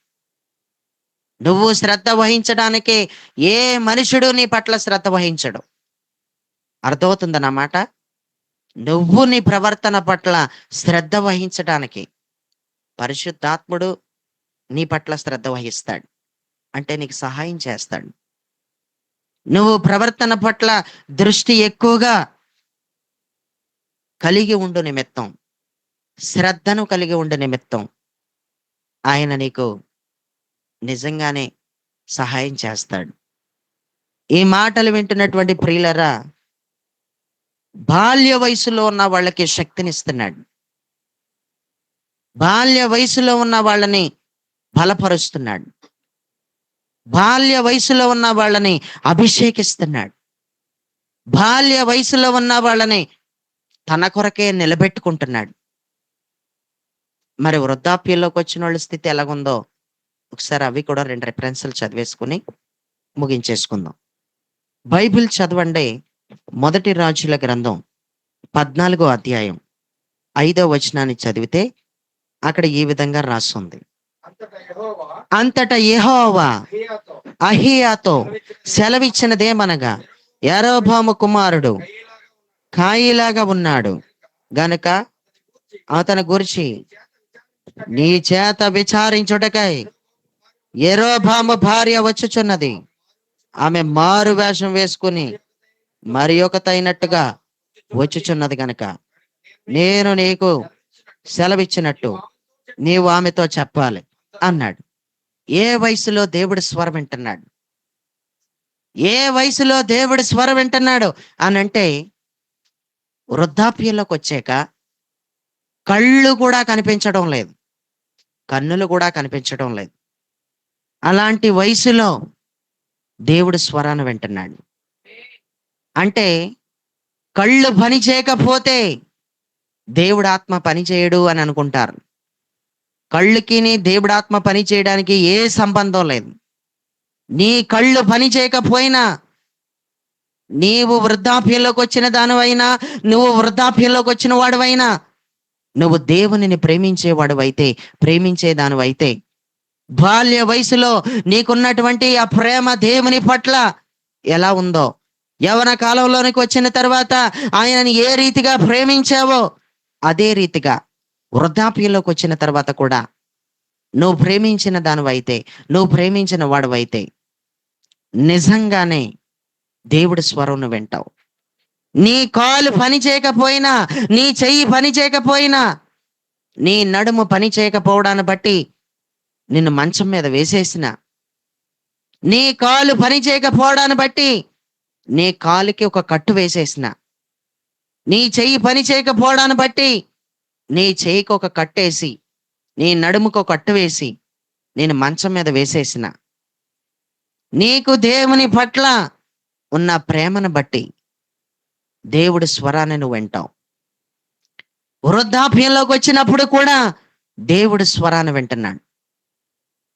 నువ్వు శ్రద్ధ వహించడానికి ఏ మనుషుడు నీ పట్ల శ్రద్ధ వహించడు. అర్థమవుతుందా నా మాట? నువ్వు నీ ప్రవర్తన పట్ల శ్రద్ధ వహించడానికి పరిశుద్ధాత్ముడు నీ పట్ల శ్రద్ధ వహిస్తాడు. అంటే నీకు సహాయం చేస్తాడు. నువ్వు ప్రవర్తన పట్ల దృష్టి ఎక్కువగా కలిగి ఉండు నిమిత్తం, శ్రద్ధను కలిగి ఉండు నిమిత్తం ఆయన నీకు నిజంగానే సహాయం చేస్తాడు. ఈ మాటలు వింటున్నటువంటి ప్రియులరా, బాల్య వయసులో ఉన్న వాళ్ళకి శక్తినిస్తున్నాడు. బాల్య వయసులో ఉన్న వాళ్ళని బలపరుస్తున్నాడు. బాల్య వయసులో ఉన్న వాళ్ళని అభిషేకిస్తున్నాడు. బాల్య వయసులో ఉన్న వాళ్ళని తన కొరకే నిలబెట్టుకుంటున్నాడు. మరి వృద్ధాప్యంలోకి వచ్చిన వాళ్ళ స్థితి ఎలాగుందో ఒకసారి అవి కూడా 2 రిఫరెన్స్లు చదివేసుకుని ముగించేసుకుందాం. బైబిల్ చదవండి. మొదటి రాజుల గ్రంథం 14వ అధ్యాయం 5వ వచనాన్ని చదివితే అక్కడ ఈ విధంగా రాస్తుంది. అంతటా యెహోవా అహీయాతో సెలవిచ్చినదేమనగా, యరొబాము కుమారుడు కాయిలాగా ఉన్నాడు గనుక అతని గురించి నీ చేత విచారించుటకై యరొబాము భార్య వచ్చుచున్నది. ఆమె మారు వేషం వేసుకుని మరి ఒకతైనట్టుగా వచ్చుచున్నది గనక నేను నీకు సెలవిచ్చినట్టు నీవు ఆమెతో చెప్పాలి అన్నాడు. ఏ వయసులో దేవుడి స్వరం వింటున్నాడు? ఏ వయసులో దేవుడి స్వరం వింటున్నాడు అనంటే వృద్ధాప్యంలోకి వచ్చాక కళ్ళు కూడా కనిపించడం లేదు, కన్నులు కూడా కనిపించడం లేదు. అలాంటి వయసులో దేవుడి స్వరాన్ని వింటున్నాడు. అంటే కళ్ళు పని చేయకపోతే దేవుడు ఆత్మ పని చేయడు అని అనుకుంటారు. కళ్ళకి దేవుడు ఆత్మ పని చేయడానికి ఏ సంబంధం లేదు. నీ కళ్ళు పని చేయకపోయినా, నీవు వృద్ధాప్యంలోకి వచ్చిన దానివైనా, నువ్వు వృద్ధాప్యంలోకి వచ్చిన వాడివైనా, నువ్వు దేవునిని ప్రేమించేవాడివైతే, ప్రేమించేదానివైతే, బాల్య వయసులో నీకున్నటువంటి ఆ ప్రేమ దేవుని పట్ల ఎలా ఉందో, యవన కాలంలోనికి వచ్చిన తర్వాత ఆయనని ఏ రీతిగా ప్రేమించావో అదే రీతిగా వృద్ధాప్యంలోకి వచ్చిన తర్వాత కూడా నువ్వు ప్రేమించిన దానివైతే, నువ్వు ప్రేమించిన వాడివైతే నిజంగానే దేవుడి స్వరం నువ్వు వింటావు. నీ కాలు పని చేయకపోయినా, నీ చెయ్యి పని చేయకపోయినా, నీ నడుము పని చేయకపోవడాన్ని బట్టి నిన్ను మంచం మీద వేసేసిన, నీ కాలు పని చేయకపోవడాన్ని బట్టి నీ కాలుకి ఒక కట్టు వేసేసిన, నీ చెయ్యి పని చేయకపోవడాన్ని బట్టి నీ చెయ్యికి ఒక కట్టేసి, నీ నడుముకు ఒక కట్టు వేసి నేను మంచం మీద వేసేసిన, నీకు దేవుని పట్ల ఉన్న ప్రేమను బట్టి దేవుడి స్వరాన్ని నువ్వు వింటావు. వృద్ధాప్యంలోకి వచ్చినప్పుడు కూడా దేవుడి స్వరాన్ని వింటున్నాడు.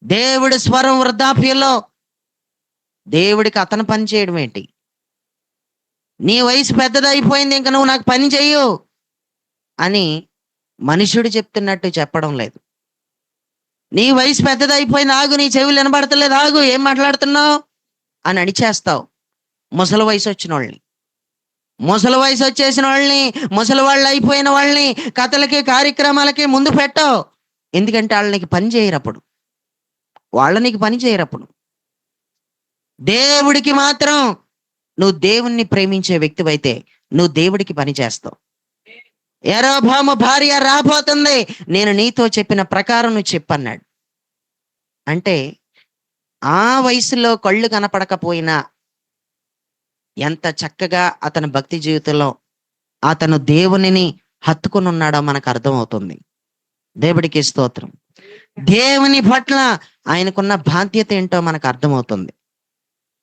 దేవుడి స్వరం వృద్ధాప్యంలో దేవుడికి అతను పని చేయడం ఏంటి? నీ వయసు పెద్దదైపోయింది, ఇంక నువ్వు నాకు పని చెయ్యు అని మనుషుడు చెప్తున్నట్టు చెప్పడం లేదు. నీ వయసు పెద్దదైపోయింది, ఆగు, నీ చెవులు వినబడతలేదు, ఆగు, ఏం మాట్లాడుతున్నావు అని అడిచేస్తావు. ముసలి వయసు వచ్చిన వాళ్ళని, ముసలి వయసు వచ్చేసిన వాళ్ళని, ముసలి వాళ్ళు అయిపోయిన వాళ్ళని కథలకి కార్యక్రమాలకి ముందు పెట్టావు. ఎందుకంటే వాళ్ళు నీకు పని చేయరప్పుడు, వాళ్ళు నీకు పని చేయరప్పుడు. దేవుడికి మాత్రం నువ్వు దేవుణ్ణి ప్రేమించే వ్యక్తివైతే నువ్వు దేవుడికి పని చేస్తావు. యరొబాము భార్య రాబోతుంది, నేను నీతో చెప్పిన ప్రకారం నువ్వు చెప్పన్నాడు. అంటే ఆ వయసులో కళ్ళు కనపడకపోయినా ఎంత చక్కగా అతని భక్తి జీవితంలో అతను దేవునిని హత్తుకుని ఉన్నాడో మనకు అర్థమవుతుంది. దేవుడికి స్తోత్రం. దేవుని పట్ల ఆయనకున్న బాధ్యత ఏంటో మనకు అర్థమవుతుంది.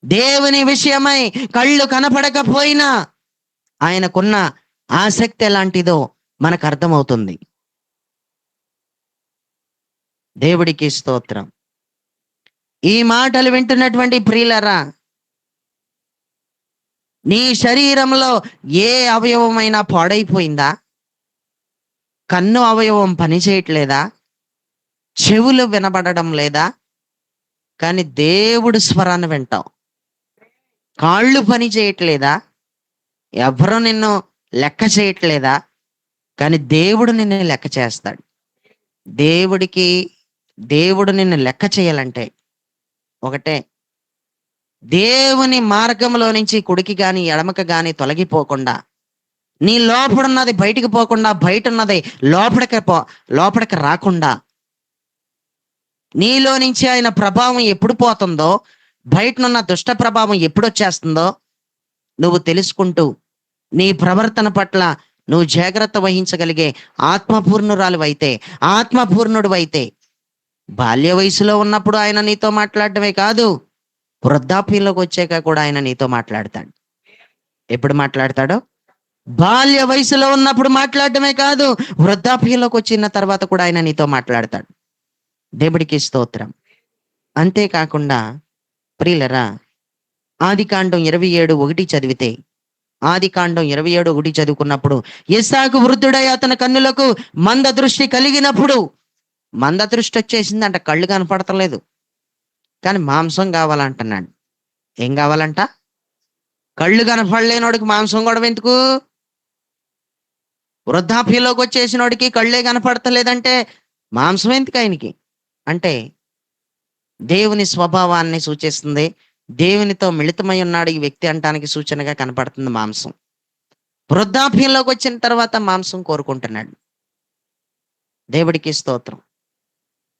దేవుని విషయమై కళ్ళు కనపడకపోయినా ఆయనకున్న ఆసక్తి ఎలాంటిదో మనకు అర్థమవుతుంది. దేవుడికి స్తోత్రం. ఈ మాటలు వింటున్నటువంటి ప్రియులరా, నీ శరీరంలో ఏ అవయవమైనా పాడైపోయిందా? కన్ను అవయవం పని చేయట్లేదా? చెవులు వినబడడం లేదా? కానీ దేవుడు స్వరాన్ని వింటావు. కాళ్ళు పని చేయట్లేదా? ఎవరు నిన్ను లెక్క చేయట్లేదా? కానీ దేవుడు నిన్ను లెక్క చేస్తాడు. దేవుడికి దేవుడు నిన్ను లెక్క చేయాలంటే ఒకటే, దేవుని మార్గంలో నుంచి కుడికి గాని ఎడమకి గాని తొలగిపోకుండా, నీ లోపడున్నది బయటికి పోకుండా, బయట ఉన్నది లోపలికి రాకుండా, నీలో నుంచి ఆయన ప్రభావం ఎప్పుడు పోతుందో, బయటనున్న దుష్ట ప్రభావం ఎప్పుడు వచ్చేస్తుందో నువ్వు తెలుసుకుంటూ నీ ప్రవర్తన పట్ల నువ్వు జాగ్రత్త వహించగలిగే ఆత్మపూర్ణుడు అయితే బాల్య వయసులో ఉన్నప్పుడు ఆయన నీతో మాట్లాడటమే కాదు, వృద్ధాప్యంలోకి వచ్చాక కూడా ఆయన నీతో మాట్లాడతాడు. ఎప్పుడు మాట్లాడతాడో? బాల్య వయసులో ఉన్నప్పుడు మాట్లాడటమే కాదు, వృద్ధాప్యంలోకి వచ్చిన తర్వాత కూడా ఆయన నీతో మాట్లాడతాడు. దేవుడికి స్తోత్రం. అంతేకాకుండా ప్రియులరా, ఆదికాండం 27:1 చదివితే, ఆదికాండం 27:1 చదువుకున్నప్పుడు, ఇస్సాకు వృద్ధుడై అతని కన్నులకు మంద దృష్టి కలిగినప్పుడు, మంద దృష్టి వచ్చేసిందంట, కళ్ళు కనపడతలేదు, కానీ మాంసం కావాలంటున్నాడు. ఏం కావాలంట? కళ్ళు కనపడలేనోడికి మాంసం కూడా ఎందుకు? వృద్ధాప్యంలోకి వచ్చేసినోడికి కళ్ళే కనపడతలేదంటే మాంసం ఎందుకు ఆయనకి? అంటే దేవుని స్వభావాన్ని సూచిస్తుంది. దేవునితో మిళితమై ఉన్నాడు ఈ వ్యక్తి అంటానికి సూచనగా కనపడుతుంది మాంసం. వృద్ధాప్యంలోకి వచ్చిన తర్వాత మాంసం కోరుకుంటున్నాడు. దేవుడికి స్తోత్రం.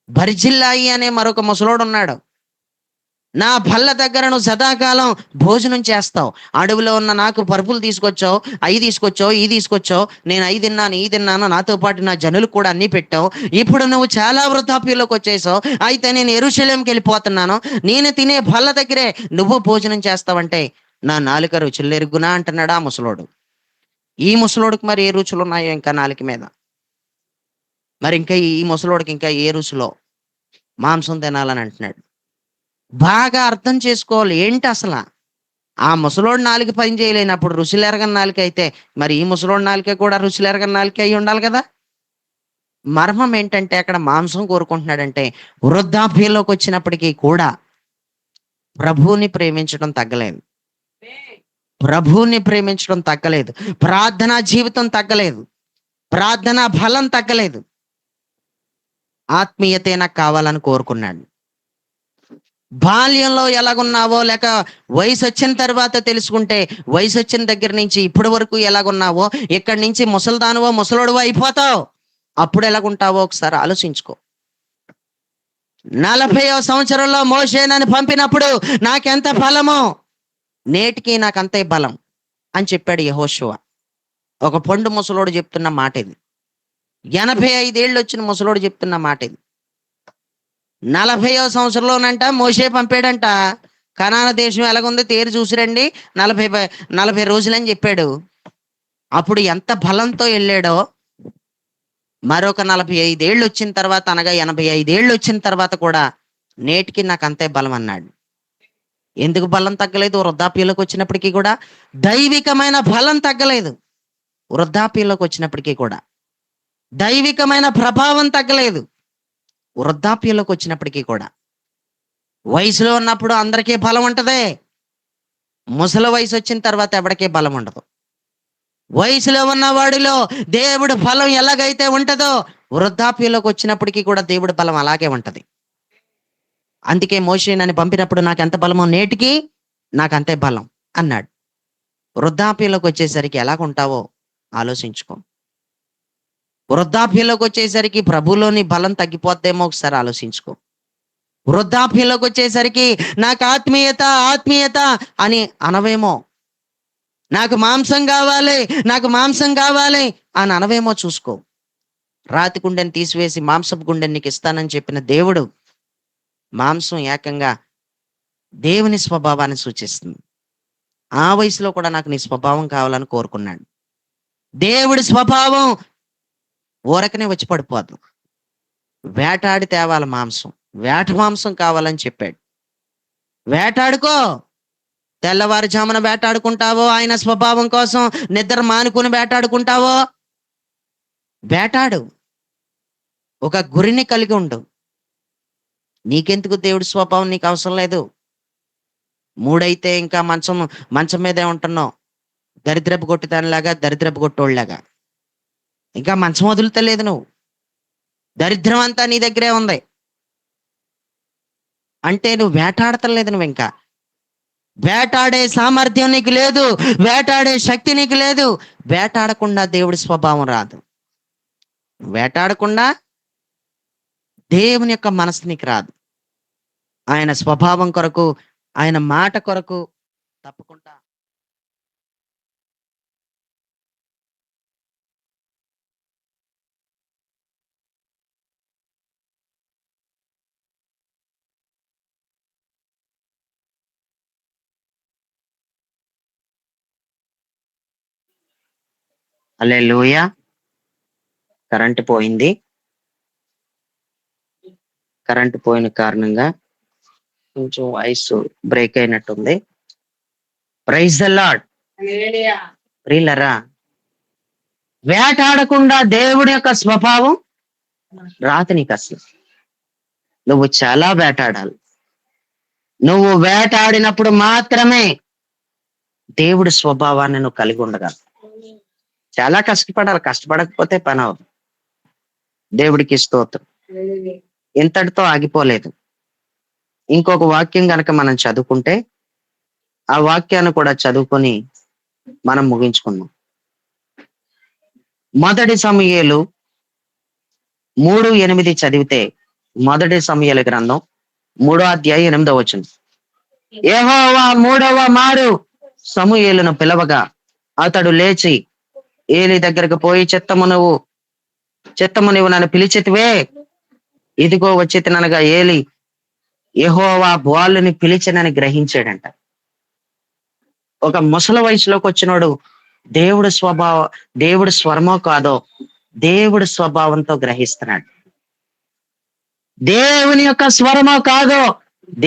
బర్జిల్లాయి అనే మరొక ముసలోడు ఉన్నాడు. నా బల్ల దగ్గర నువ్వు సదాకాలం భోజనం చేస్తావు, అడవిలో ఉన్న నాకు పరుపులు తీసుకొచ్చావు, అవి తీసుకొచ్చావు, ఈ తీసుకొచ్చావు, నేను అవి తిన్నాను, ఈ తిన్నాను, నాతో పాటు నా జనులు కూడా అన్ని పెట్టావు. ఇప్పుడు నువ్వు చాలా వృద్ధాప్యంలోకి వచ్చేసావు, అయితే నేను యెరూషలేంకి వెళ్ళిపోతున్నాను, నేను తినే బల్ల దగ్గరే నువ్వు భోజనం చేస్తావంటే నా నాలుక రుచులు ఎరుగునా అంటున్నాడు ఆ ముసలోడు. ఈ ముసలోడికి మరి ఏ రుచులు ఉన్నాయో ఇంకా నాలుక మీద, మరి ఇంకా ఈ ముసలోడికి ఇంకా ఏ రుచిలో మాంసం తినాలని అంటున్నాడు. బాగా అర్థం చేసుకోవాలి ఏంటి అసలు. ఆ ముసలోడు నాలుక పని చేయలేనప్పుడు రుచులు ఎరగని నాలుక అయితే మరి ఈ ముసలోడు నాలుక కూడా రుచులు ఎరగని నాలుక అయి ఉండాలి కదా. మర్మం ఏంటంటే అక్కడ మాంసం కోరుకుంటున్నాడంటే వృద్ధాప్యంలోకి వచ్చినప్పటికీ కూడా ప్రభువుని ప్రేమించడం తగ్గలేదు. ప్రభువుని ప్రేమించడం తగ్గలేదు. ప్రార్థనా జీవితం తగ్గలేదు. ప్రార్థనా బలం తగ్గలేదు. ఆత్మీయతే నాకు కావాలని కోరుకున్నాడు. బాల్యంలో ఎలాగున్నావో లేక వయసు వచ్చిన తర్వాత తెలుసుకుంటే, వయసు వచ్చిన దగ్గర నుంచి ఇప్పటి వరకు ఎలాగున్నావో, ఇక్కడి నుంచి ముసలిదానువో ముసలోడువో అయిపోతావు. అప్పుడు ఎలాగుంటావో ఒకసారి ఆలోచించుకో. 40వ సంవత్సరంలో మోషే నన్ను పంపినప్పుడు నాకెంత బలమో నేటికి నాకంతే బలం అని చెప్పాడు యెహోషువ. ఒక పండు ముసలోడు చెప్తున్న మాట ఇది. 85 ఏళ్ళు వచ్చిన ముసలోడు చెప్తున్న మాట ఇది. 40వ సంవత్సరంలోనంట మోషే పంపాడంట, కనాన దేశం ఎలాగుందో తేరి చూసిరండి, 40 రోజులని చెప్పాడు. అప్పుడు ఎంత బలంతో వెళ్ళాడో మరొక 45 ఏళ్ళు వచ్చిన తర్వాత, అనగా 85 ఏళ్ళు వచ్చిన తర్వాత కూడా నేటికి నాకు అంతే బలం అన్నాడు. ఎందుకు బలం తగ్గలేదు? వృద్ధాప్యంలోకి వచ్చినప్పటికీ కూడా దైవికమైన బలం తగ్గలేదు. వృద్ధాప్యంలోకి వచ్చినప్పటికీ కూడా దైవికమైన ప్రభావం తగ్గలేదు. వృద్ధాప్యంలోకి వచ్చినప్పటికీ కూడా వయసులో ఉన్నప్పుడు అందరికీ బలం ఉంటది. ముసలి వయసు వచ్చిన తర్వాత ఎవరికీ బలం ఉండదు. వయసులో ఉన్న వాడిలో దేవుడి బలం ఎలాగైతే ఉంటదో, వృద్ధాప్యంలోకి వచ్చినప్పటికీ కూడా దేవుడి బలం అలాగే ఉంటది. అందుకే మోషే నన్ను పంపినప్పుడు నాకు ఎంత బలమో నేటికి నాకు అంతే బలం అన్నాడు. వృద్ధాప్యంలోకి వచ్చేసరికి ఎలాగుంటావో ఆలోచించుకో. వృద్ధాప్యంలోకి వచ్చేసరికి ప్రభులోని బలం తగ్గిపోద్దేమో ఒకసారి ఆలోచించుకో. వృద్ధాప్యంలోకి వచ్చేసరికి నాకు ఆత్మీయత ఆత్మీయత అని అనవేమో. నాకు మాంసం కావాలి, నాకు మాంసం కావాలి అని అనవేమో చూసుకో. రాతి గుండెని తీసివేసి మాంసపు గుండెని నీకు ఇస్తానని చెప్పిన దేవుడు, మాంసం ఏకంగా దేవుని స్వభావాన్ని సూచిస్తుంది. ఆ వయసులో కూడా నాకు నీ స్వభావం కావాలని కోరుకున్నాడు. దేవుడి స్వభావం ఊరకనే వచ్చి పడిపోదు. వేటాడి తేవాలి మాంసం. వేట మాంసం కావాలని చెప్పాడు. వేటాడుకో. తెల్లవారుజామున వేటాడుకుంటావో, ఆయన స్వభావం కోసం నిద్ర మానుకుని వేటాడుకుంటావో, వేటాడు. ఒక గురిని కలిగి ఉండు. నీకెందుకు దేవుడి స్వభావం? నీకు అవసరం లేదు. మూడైతే ఇంకా మంచం మీదే ఉంటున్నావు. దరిద్రపు కొట్టుదానిలాగా, దరిద్రపు కొట్టోళ్ళలాగా. ఇంకా మంచం వదులుతలేదు నువ్వు. దరిద్రం అంతా నీ దగ్గరే ఉంది. అంటే నువ్వు వేటాడతలేదు. నువ్వు ఇంకా వేటాడే సామర్థ్యం నీకు లేదు. వేటాడే శక్తి నీకు లేదు. వేటాడకుండా దేవుడి స్వభావం రాదు. వేటాడకుండా దేవుని యొక్క మనసు నీకు రాదు. ఆయన స్వభావం కొరకు, ఆయన మాట కొరకు తప్పకుండా. హల్లెలూయా. కరెంటు పోయింది. కరెంటు పోయిన కారణంగా కొంచెం వాయిస్ బ్రేక్ అయినట్టుంది. Praise the lord. ప్రియులరా, వేటాడకుండా దేవుడి యొక్క స్వభావం రాదు నీకు అసలు. నువ్వు చాలా వేటాడాలి. నువ్వు వేటాడినప్పుడు మాత్రమే దేవుడి స్వభావాన్ని నువ్వు కలిగి ఉండగలవు. చాలా కష్టపడాలి. కష్టపడకపోతే పని అవదు. దేవుడికి స్తోత్రం. ఇంతటితో ఆగిపోలేదు. ఇంకొక వాక్యం గనక మనం చదువుకుంటే, ఆ వాక్యాన్ని కూడా చదువుకొని మనం ముగించుకుందాం. మొదటి సమూయేలు 3:8 చదివితే, మొదటి సమూయేలు గ్రంథం 3:8 యెహోవా 3వ మారు సమూయేలును పిలవగా అతడు లేచి ఏలి దగ్గరకు పోయి, చిత్తము నువ్వు నన్ను పిలిచితివే, ఇదిగో వచ్చితిననగా ఏలి యెహోవా వాళ్ళని పిలిచినని గ్రహించాడంట. ఒక ముసలి వయసులోకి వచ్చినోడు దేవుడి స్వరమో కాదో దేవుడి స్వభావంతో గ్రహిస్తున్నాడు. దేవుని యొక్క స్వరమో కాదో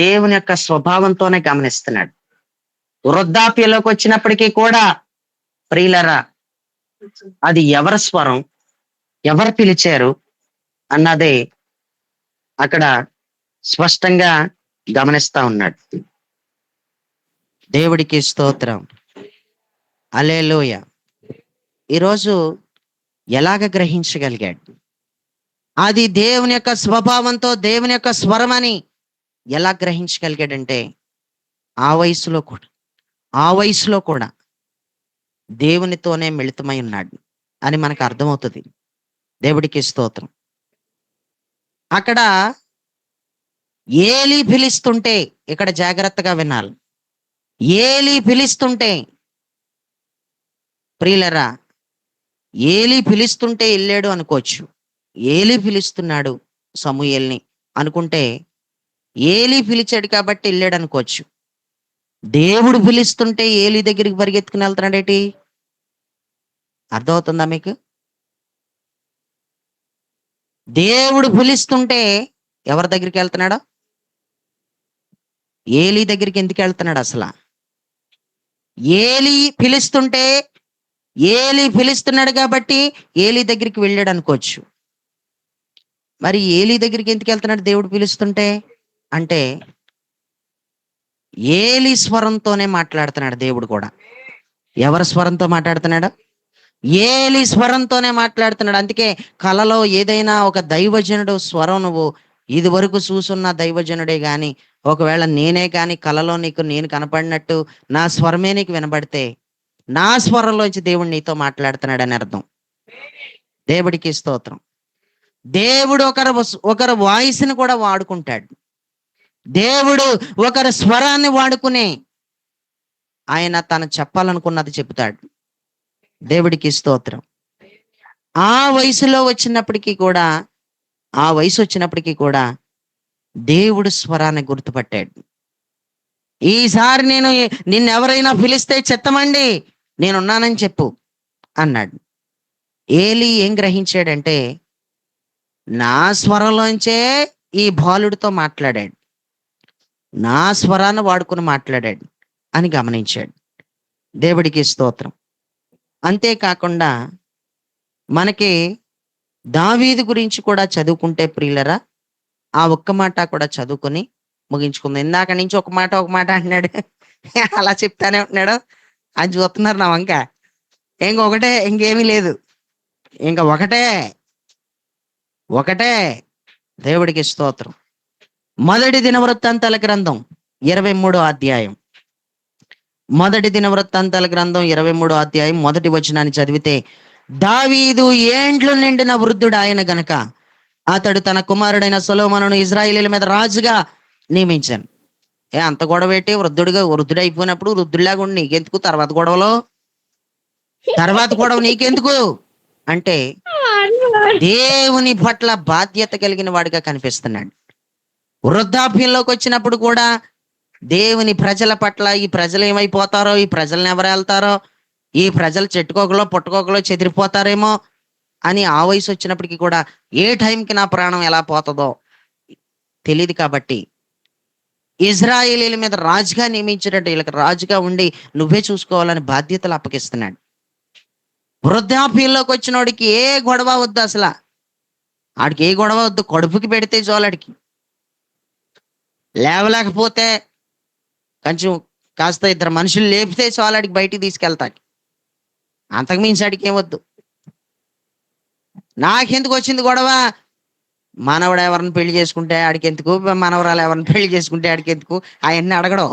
దేవుని యొక్క స్వభావంతోనే గమనిస్తున్నాడు. వృద్ధాప్యంలోకి వచ్చినప్పటికీ కూడా ప్రియులరా, అది ఎవరి స్వరం, ఎవరు పిలిచారు అన్నదే అక్కడ స్పష్టంగా గమనిస్తా ఉన్నాడు. దేవుడికి స్తోత్రం. హల్లెలూయా. ఈరోజు ఎలాగ గ్రహించగలిగాడు? అది దేవుని యొక్క స్వభావంతో, దేవుని యొక్క స్వరం అని ఎలా గ్రహించగలిగాడంటే, ఆ వయసులో కూడా దేవునితోనే మిళితమై ఉన్నాడు అని మనకు అర్థమవుతుంది. దేవుడికి స్తోత్రం. అక్కడ ఏలి పిలుస్తుంటే, ఇక్కడ జాగ్రత్తగా వినాలి. ఏలి పిలుస్తుంటే, ప్రియులరా, ఏలి పిలుస్తుంటే వెళ్ళాడు అనుకోవచ్చు. ఏలి పిలుస్తున్నాడు సమూయేల్ని అనుకుంటే, ఏలి పిలిచాడు కాబట్టి వెళ్ళాడు అనుకోవచ్చు. దేవుడు పిలుస్తుంటే ఏలి దగ్గరికి పరిగెత్తుకుని వెళ్తున్నాడేటి? అర్థమవుతుందా మీకు? దేవుడు పిలుస్తుంటే ఎవరి దగ్గరికి వెళ్తున్నాడు? ఏలీ దగ్గరికి ఎందుకు వెళ్తున్నాడు అసలు? ఏలీ పిలుస్తుంటే, ఏలీ పిలుస్తున్నాడు కాబట్టి ఏలీ దగ్గరికి వెళ్ళాడు అనుకోవచ్చు. మరి ఏలీ దగ్గరికి ఎందుకు వెళ్తున్నాడు దేవుడు పిలుస్తుంటే? అంటే ఏలీ స్వరంతోనే మాట్లాడుతున్నాడు దేవుడు కూడా. ఎవరి స్వరంతో మాట్లాడుతున్నాడు? ఏలి స్వరంతోనే మాట్లాడుతున్నాడు. అందుకే కలలో ఏదైనా ఒక దైవజనుడు స్వరం నువ్వు ఇది వరకు చూసున్న దైవజనుడే గాని, ఒకవేళ నేనే గాని కలలో నీకు నేను కనపడినట్టు నా స్వరమే నీకు వినబడితే, నా స్వరంలోంచి దేవుడు నీతో మాట్లాడుతున్నాడని అర్థం. దేవుడికి స్తోత్రం. దేవుడు ఒకరి వాయిస్ని కూడా వాడుకుంటాడు. దేవుడు ఒకరి స్వరాన్ని వాడుకుని ఆయన తను చెప్పాలనుకున్నది చెప్తాడు. దేవుడికి స్తోత్రం. ఆ వయసులో వచ్చినప్పటికీ కూడా, ఆ వయసు వచ్చినప్పటికీ కూడా దేవుడు స్వరాన్ని గుర్తుపట్టాడు. ఈసారి నిన్నెవరైనా పిలిస్తే చిత్తమండి, నేనున్నానని చెప్పు అన్నాడు. ఏలీ ఏం గ్రహించాడంటే, నా స్వరంలోంచే ఈ బాలుడితో మాట్లాడాడు, నా స్వరాన్ని వాడుకుని మాట్లాడాడు అని గమనించాడు. దేవుడికి స్తోత్రం. అంతేకాకుండా మనకి దావీదు గురించి కూడా చదువుకుంటే ప్రియులరా, ఆ ఒక్క మాట కూడా చదువుకొని ముగించుకుందాం. ఇందాక నుంచి ఒక మాట అంటున్నాడు. అలా చెప్తానే ఉంటున్నాడు. అది చూస్తున్నారు నా వంక. ఇంకొకటే, ఇంకేమీ లేదు. ఇంకా ఒకటే ఒకటే. దేవుడికి స్తోత్రం. మొదటి దినవృత్తాంతాల గ్రంథం 23వ అధ్యాయం. మొదటి దినవృత్తాంతాల గ్రంథం 23వ అధ్యాయం మొదటి వచనాన్ని చదివితే, దావీదు ఏండ్లు నిండిన వృద్ధుడు ఆయన గనక అతడు తన కుమారుడైన సొలొమోనును ఇజ్రాయేలీల మీద రాజుగా నియమించాను. అంత గొడవ పెట్టి వృద్ధుడైపోయినప్పుడు వృద్ధుడిలాగా ఉండి నీకెందుకు తర్వాత గొడవ నీకెందుకు అంటే దేవుని పట్ల బాధ్యత కలిగిన వాడిగా కనిపిస్తున్నాడు. వృద్ధాప్యంలోకి వచ్చినప్పుడు కూడా దేవుని ప్రజల పట్ల, ఈ ప్రజలు ఏమైపోతారో, ఈ ప్రజలను ఎవరు వెళ్తారో, ఈ ప్రజలు చెట్టుకోకలో పుట్టుకోకలో చెదిరిపోతారేమో అని ఆ వయసు వచ్చినప్పటికీ కూడా ఏ టైంకి నా ప్రాణం ఎలా పోతుందో తెలియదు కాబట్టి ఇజ్రాయేలీల మీద రాజుగా నియమించినట్టు వీళ్ళకి రాజుగా ఉండి నువ్వే చూసుకోవాలని బాధ్యతలు అప్పగిస్తున్నాడు. వృద్ధాప్యంలోకి వచ్చినోడికి ఏ గొడవ వద్దు, అసలు ఆడికి ఏ గొడవ వద్దు. కడుపుకి పెడితే జోలడికి, లేవలేకపోతే కొంచెం కాస్త ఇద్దరు మనుషులు లేపితే చాలాడికి బయటికి తీసుకెళ్తాడు. అంతకుమించి ఆడికి ఏమొద్దు. నాకెందుకు వచ్చింది గొడవ? మనవడు ఎవరిని పెళ్లి చేసుకుంటే ఆడికి ఎందుకు, మనవరాలు ఎవరిని పెళ్లి చేసుకుంటే ఆడికి ఎందుకు, అవన్నీ అడగడం,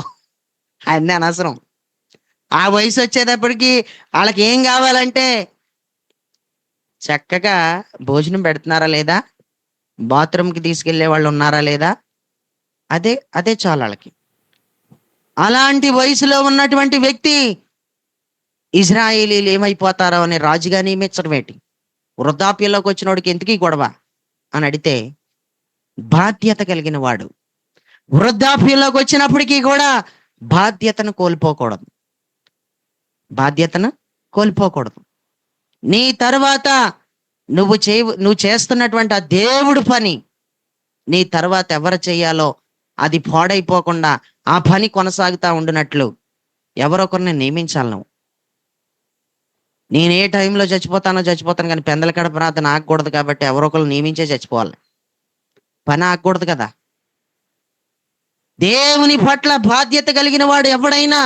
అవన్నీ అనవసరం. ఆ వయసు వచ్చేటప్పటికి వాళ్ళకి ఏం కావాలంటే చక్కగా భోజనం పెడుతున్నారా లేదా, బాత్రూమ్కి తీసుకెళ్లే వాళ్ళు ఉన్నారా లేదా, అదే అదే చాలు వాళ్ళకి. అలాంటి వయసులో ఉన్నటువంటి వ్యక్తి ఇజ్రాయేలీలు ఏమైపోతారో అని రాజుగా నియమించడం ఏంటి? వృద్ధాప్యంలోకి వచ్చినోడికి ఎందుకు ఈ గొడవ అని అడిగితే, బాధ్యత కలిగిన వాడు వృద్ధాప్యంలోకి వచ్చినప్పటికీ కూడా బాధ్యతను కోల్పోకూడదు. బాధ్యతను కోల్పోకూడదు. నీ తర్వాత నువ్వు చేస్తున్నటువంటి ఆ దేవుడు పని నీ తర్వాత ఎవరు చేయాలో అది పాడైపోకుండా ఆ పని కొనసాగుతూ ఉండినట్లు ఎవరొకరిని నియమించాలి. నేను ఏ టైంలో చచ్చిపోతాను కానీ పెందలకడ ప్రార్థన ఆగకూడదు కాబట్టి ఎవరొకరు నియమించే చచ్చిపోవాలి. పని ఆగకూడదు కదా. దేవుని పట్ల బాధ్యత కలిగిన వాడు ఎవడైనా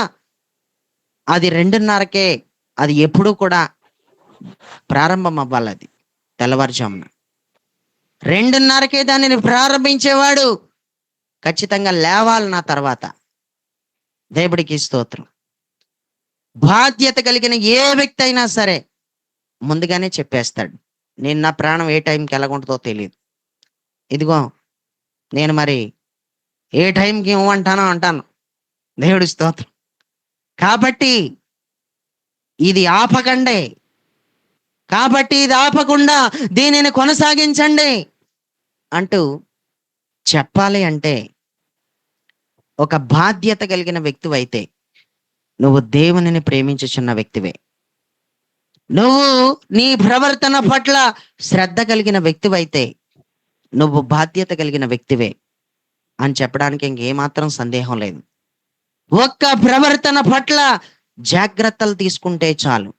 అది 2:30కే అది ఎప్పుడూ కూడా ప్రారంభం అవ్వాలి. అది తెల్లవారుజామున 2:30కే దానిని ప్రారంభించేవాడు ఖచ్చితంగా లేవాలి నా తర్వాత. దేవుడికి స్తోత్రం. బాధ్యత కలిగిన ఏ వ్యక్తి అయినా సరే ముందుగానే చెప్పేస్తాడు, నేను నా ప్రాణం ఏ టైంకి ఎలాగుంటుందో తెలియదు, ఇదిగో నేను మరి ఏ టైంకి అంటాను. దేవుడి స్తోత్రం. కాబట్టి ఇది ఆపకండి, కాబట్టి ఇది ఆపకుండా దీనిని కొనసాగించండి అంటూ చెప్పాలి. అంటే ఒక బాధ్యత కలిగిన వ్యక్తివైతే నువ్వు దేవునిని ప్రేమించుచున్న వ్యక్తివే. నువ్వు నీ ప్రవర్తన పట్ల శ్రద్ధ కలిగిన వ్యక్తివైతే నువ్వు బాధ్యత కలిగిన వ్యక్తివే అని చెప్పడానికి ఇంకేమాత్రం సందేహం లేదు. ఒక్క ప్రవర్తన పట్ల జాగ్రత్తలు తీసుకుంటే చాలు.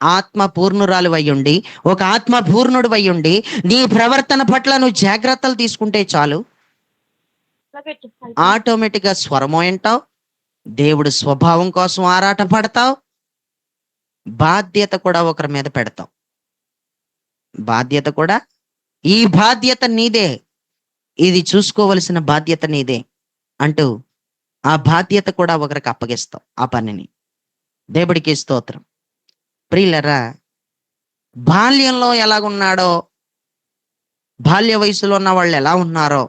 ఆత్మ పూర్ణురాలు అయ్యుండి, ఒక ఆత్మ పూర్ణుడు అయ్యుండి, నీ ప్రవర్తన పట్ల నువ్వు జాగ్రత్తలు తీసుకుంటే చాలు. ఆటోమేటిక్‌గా స్వరము వింటావు. దేవుడి స్వభావం కోసం ఆరాట పడతావు. బాధ్యత కూడా ఒకరి మీద పెడతావు. బాధ్యత కూడా ఈ బాధ్యత నీదే. ఇది చూసుకోవలసిన బాధ్యత నీదే అంటూ ఆ బాధ్యత కూడా ఒకరికి అప్పగిస్తావు ఆ పనిని. దేవుడికి స్తోత్రం. ప్రియులరా, బాల్యంలో ఎలాగున్నాడో, బాల్య వయసులో ఉన్న వాళ్ళు ఎలా ఉన్నారో,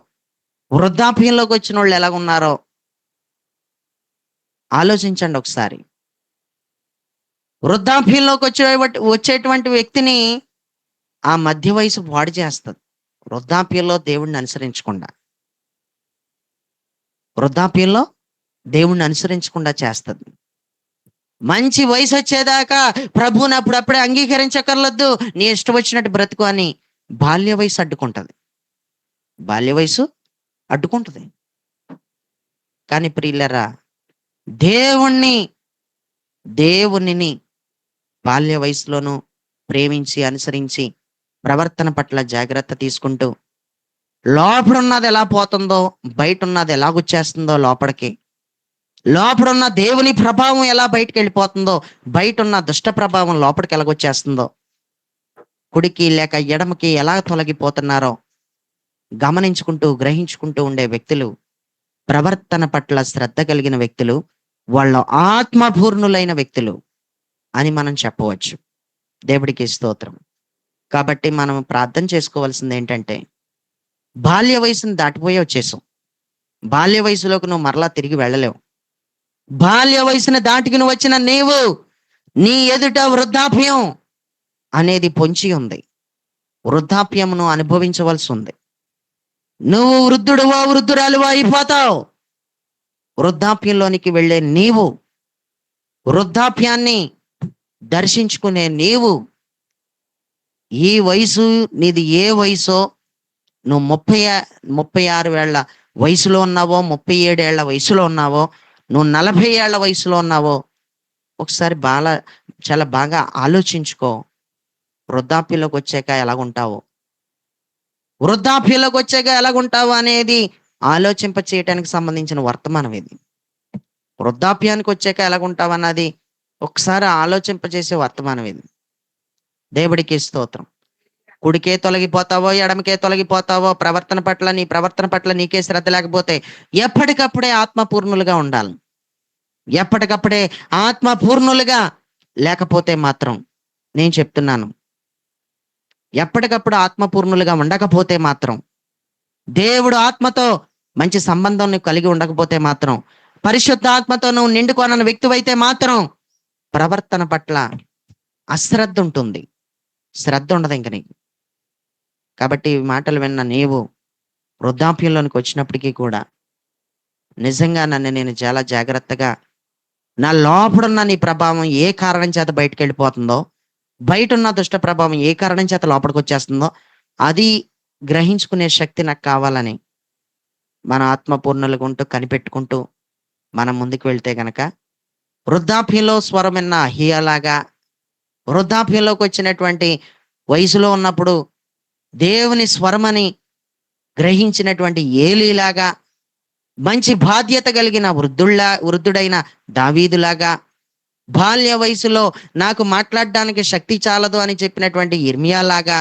వృద్ధాప్యంలోకి వచ్చిన వాళ్ళు ఎలాగున్నారో ఆలోచించండి ఒకసారి. వృద్ధాప్యంలోకి వచ్చేటువంటి వ్యక్తిని ఆ మధ్య వయసు పాడు చేస్తుంది. వృద్ధాప్యంలో దేవుణ్ణి అనుసరించకుండా, వృద్ధాప్యంలో దేవుణ్ణి అనుసరించకుండా చేస్తుంది. మంచి వయసు వచ్చేదాకా ప్రభువుని అప్పుడప్పుడే అంగీకరించక్కర్లొద్దు, నీ ఇష్టం వచ్చినట్టు బ్రతుకు అని బాల్య వయసు అడ్డుకుంటది. బాల్య వయసు అడ్డుకుంటది. కానీ ప్రియులరా, దేవుణ్ణి దేవునిని బాల్య వయసులోనూ ప్రేమించి అనుసరించి ప్రవర్తన పట్ల జాగ్రత్త తీసుకుంటూ, లోపడున్నది ఎలా పోతుందో బయట ఉన్నది ఎలాగొచ్చేస్తుందో లోపలికి, లోపడున్న దేవుని ప్రభావం ఎలా బయటకు వెళ్ళిపోతుందో బయట ఉన్న దుష్ట ప్రభావం లోపలికి ఎలాగొచ్చేస్తుందో, కుడికి లేక ఎడమకి ఎలా తొలగిపోతున్నారో గమనించుకుంటూ గ్రహించుకుంటూ ఉండే వ్యక్తులు, ప్రవర్తన పట్ల శ్రద్ధ కలిగిన వ్యక్తులు, వాళ్ళ ఆత్మపూర్ణులైన వ్యక్తులు అని మనం చెప్పవచ్చు. దేవుడికి స్తోత్రం. కాబట్టి మనం ప్రార్థన చేసుకోవాల్సింది ఏంటంటే, బాల్య వయసును దాటిపోయి వచ్చేసాం. బాల్య వయసులోకి నువ్వు మరలా తిరిగి వెళ్ళలేవు. బాల్య వయసును దాటికి నువ్వు వచ్చిన నీవు, నీ ఎదుట వృద్ధాప్యం అనేది పొంచి ఉంది. వృద్ధాప్యమును అనుభవించవలసి ఉంది. నువ్వు వృద్ధుడువో వృద్ధురాలువో అయిపోతావు. వృద్ధాప్యంలోనికి వెళ్ళే నీవు, వృద్ధాప్యాన్ని దర్శించుకునే నీవు, ఈ వయసు నీది ఏ వయసో, నువ్వు 36 ఏళ్ల వయసులో ఉన్నావో, 37 ఏళ్ల వయసులో ఉన్నావో, నువ్వు 40 ఏళ్ల వయసులో ఉన్నావో, ఒకసారి చాలా బాగా ఆలోచించుకో. వృద్ధాప్యంలోకి వచ్చాక ఎలాగుంటావో, వృద్ధాప్యంలోకి వచ్చాక ఎలాగుంటావు అనేది ఆలోచింప చేయటానికి సంబంధించిన వర్తమానం ఇది. వృద్ధాప్యానికి వచ్చాక ఎలాగుంటావు అన్నది ఒకసారి ఆలోచింపజేసే వర్తమానం ఇది. దేవుడికి స్తోత్రం. కుడికే తొలగిపోతావో ఎడమకే తొలగిపోతావో, నీ ప్రవర్తన పట్ల నీకే శ్రద్ధ లేకపోతే ఎప్పటికప్పుడే ఆత్మపూర్ణులుగా ఉండాలి. ఎప్పటికప్పుడే ఆత్మపూర్ణులుగా లేకపోతే మాత్రం, నేను చెప్తున్నాను, ఎప్పటికప్పుడు ఆత్మపూర్ణులుగా ఉండకపోతే మాత్రం, దేవుడు ఆత్మతో మంచి సంబంధం నువ్వు కలిగి ఉండకపోతే మాత్రం, పరిశుద్ధ ఆత్మతో నువ్వు నిండుకోనన్న వ్యక్తివైతే మాత్రం ప్రవర్తన పట్ల అశ్రద్ధ ఉంటుంది. శ్రద్ధ ఉండదు ఇంక నీకు. కాబట్టి ఈ మాటలు విన్న నీవు వృద్ధాప్యంలోనికి వచ్చినప్పటికీ కూడా నిజంగా నన్ను నేను చాలా జాగ్రత్తగా, నా లోపడున్న నీ ప్రభావం ఏ కారణం చేత బయటకు వెళ్ళిపోతుందో, బయట ఉన్న దుష్ట ప్రభావం ఏ కారణం చేత లోపలికి వచ్చేస్తుందో అది గ్రహించుకునే శక్తి నాకు కావాలని మన ఆత్మపూర్ణలుగా ఉంటూ కనిపెట్టుకుంటూ మనం ముందుకు వెళ్తే గనక, వృద్ధాప్యంలో స్వరం విన్న అహియలాగా, వృద్ధాప్యంలోకి వచ్చినటువంటి వయసులో ఉన్నప్పుడు దేవుని స్వరమని గ్రహించినటువంటి ఏలీలాగా, మంచి బాధ్యత కలిగిన వృద్ధుడైన దావీదులాగా, బాల్య వయసులో నాకు మాట్లాడడానికి శక్తి చాలదు అని చెప్పినటువంటి ఇర్మియాలాగా,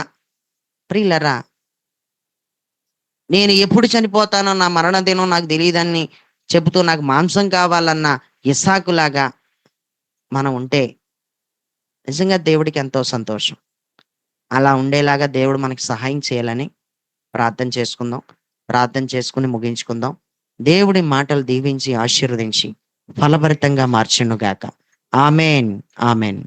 ప్రియులరా, నేను ఎప్పుడు చనిపోతానో, నా మరణ దినం నాకు తెలియదని చెబుతూ నాకు మాంసం కావాలన్న ఇస్సాకులాగా మనం ఉంటే నిజంగా దేవుడికి ఎంతో సంతోషం. అలా ఉండేలాగా దేవుడు మనకి సహాయం చేయాలని ప్రార్థన చేసుకుందాం. ప్రార్థన చేసుకుని ముగించుకుందాం. దేవుడి మాటలు దీవించి ఆశీర్వదించి ఫలభరితంగా మార్చును గాక. ఆమెన్. ఆమెన్.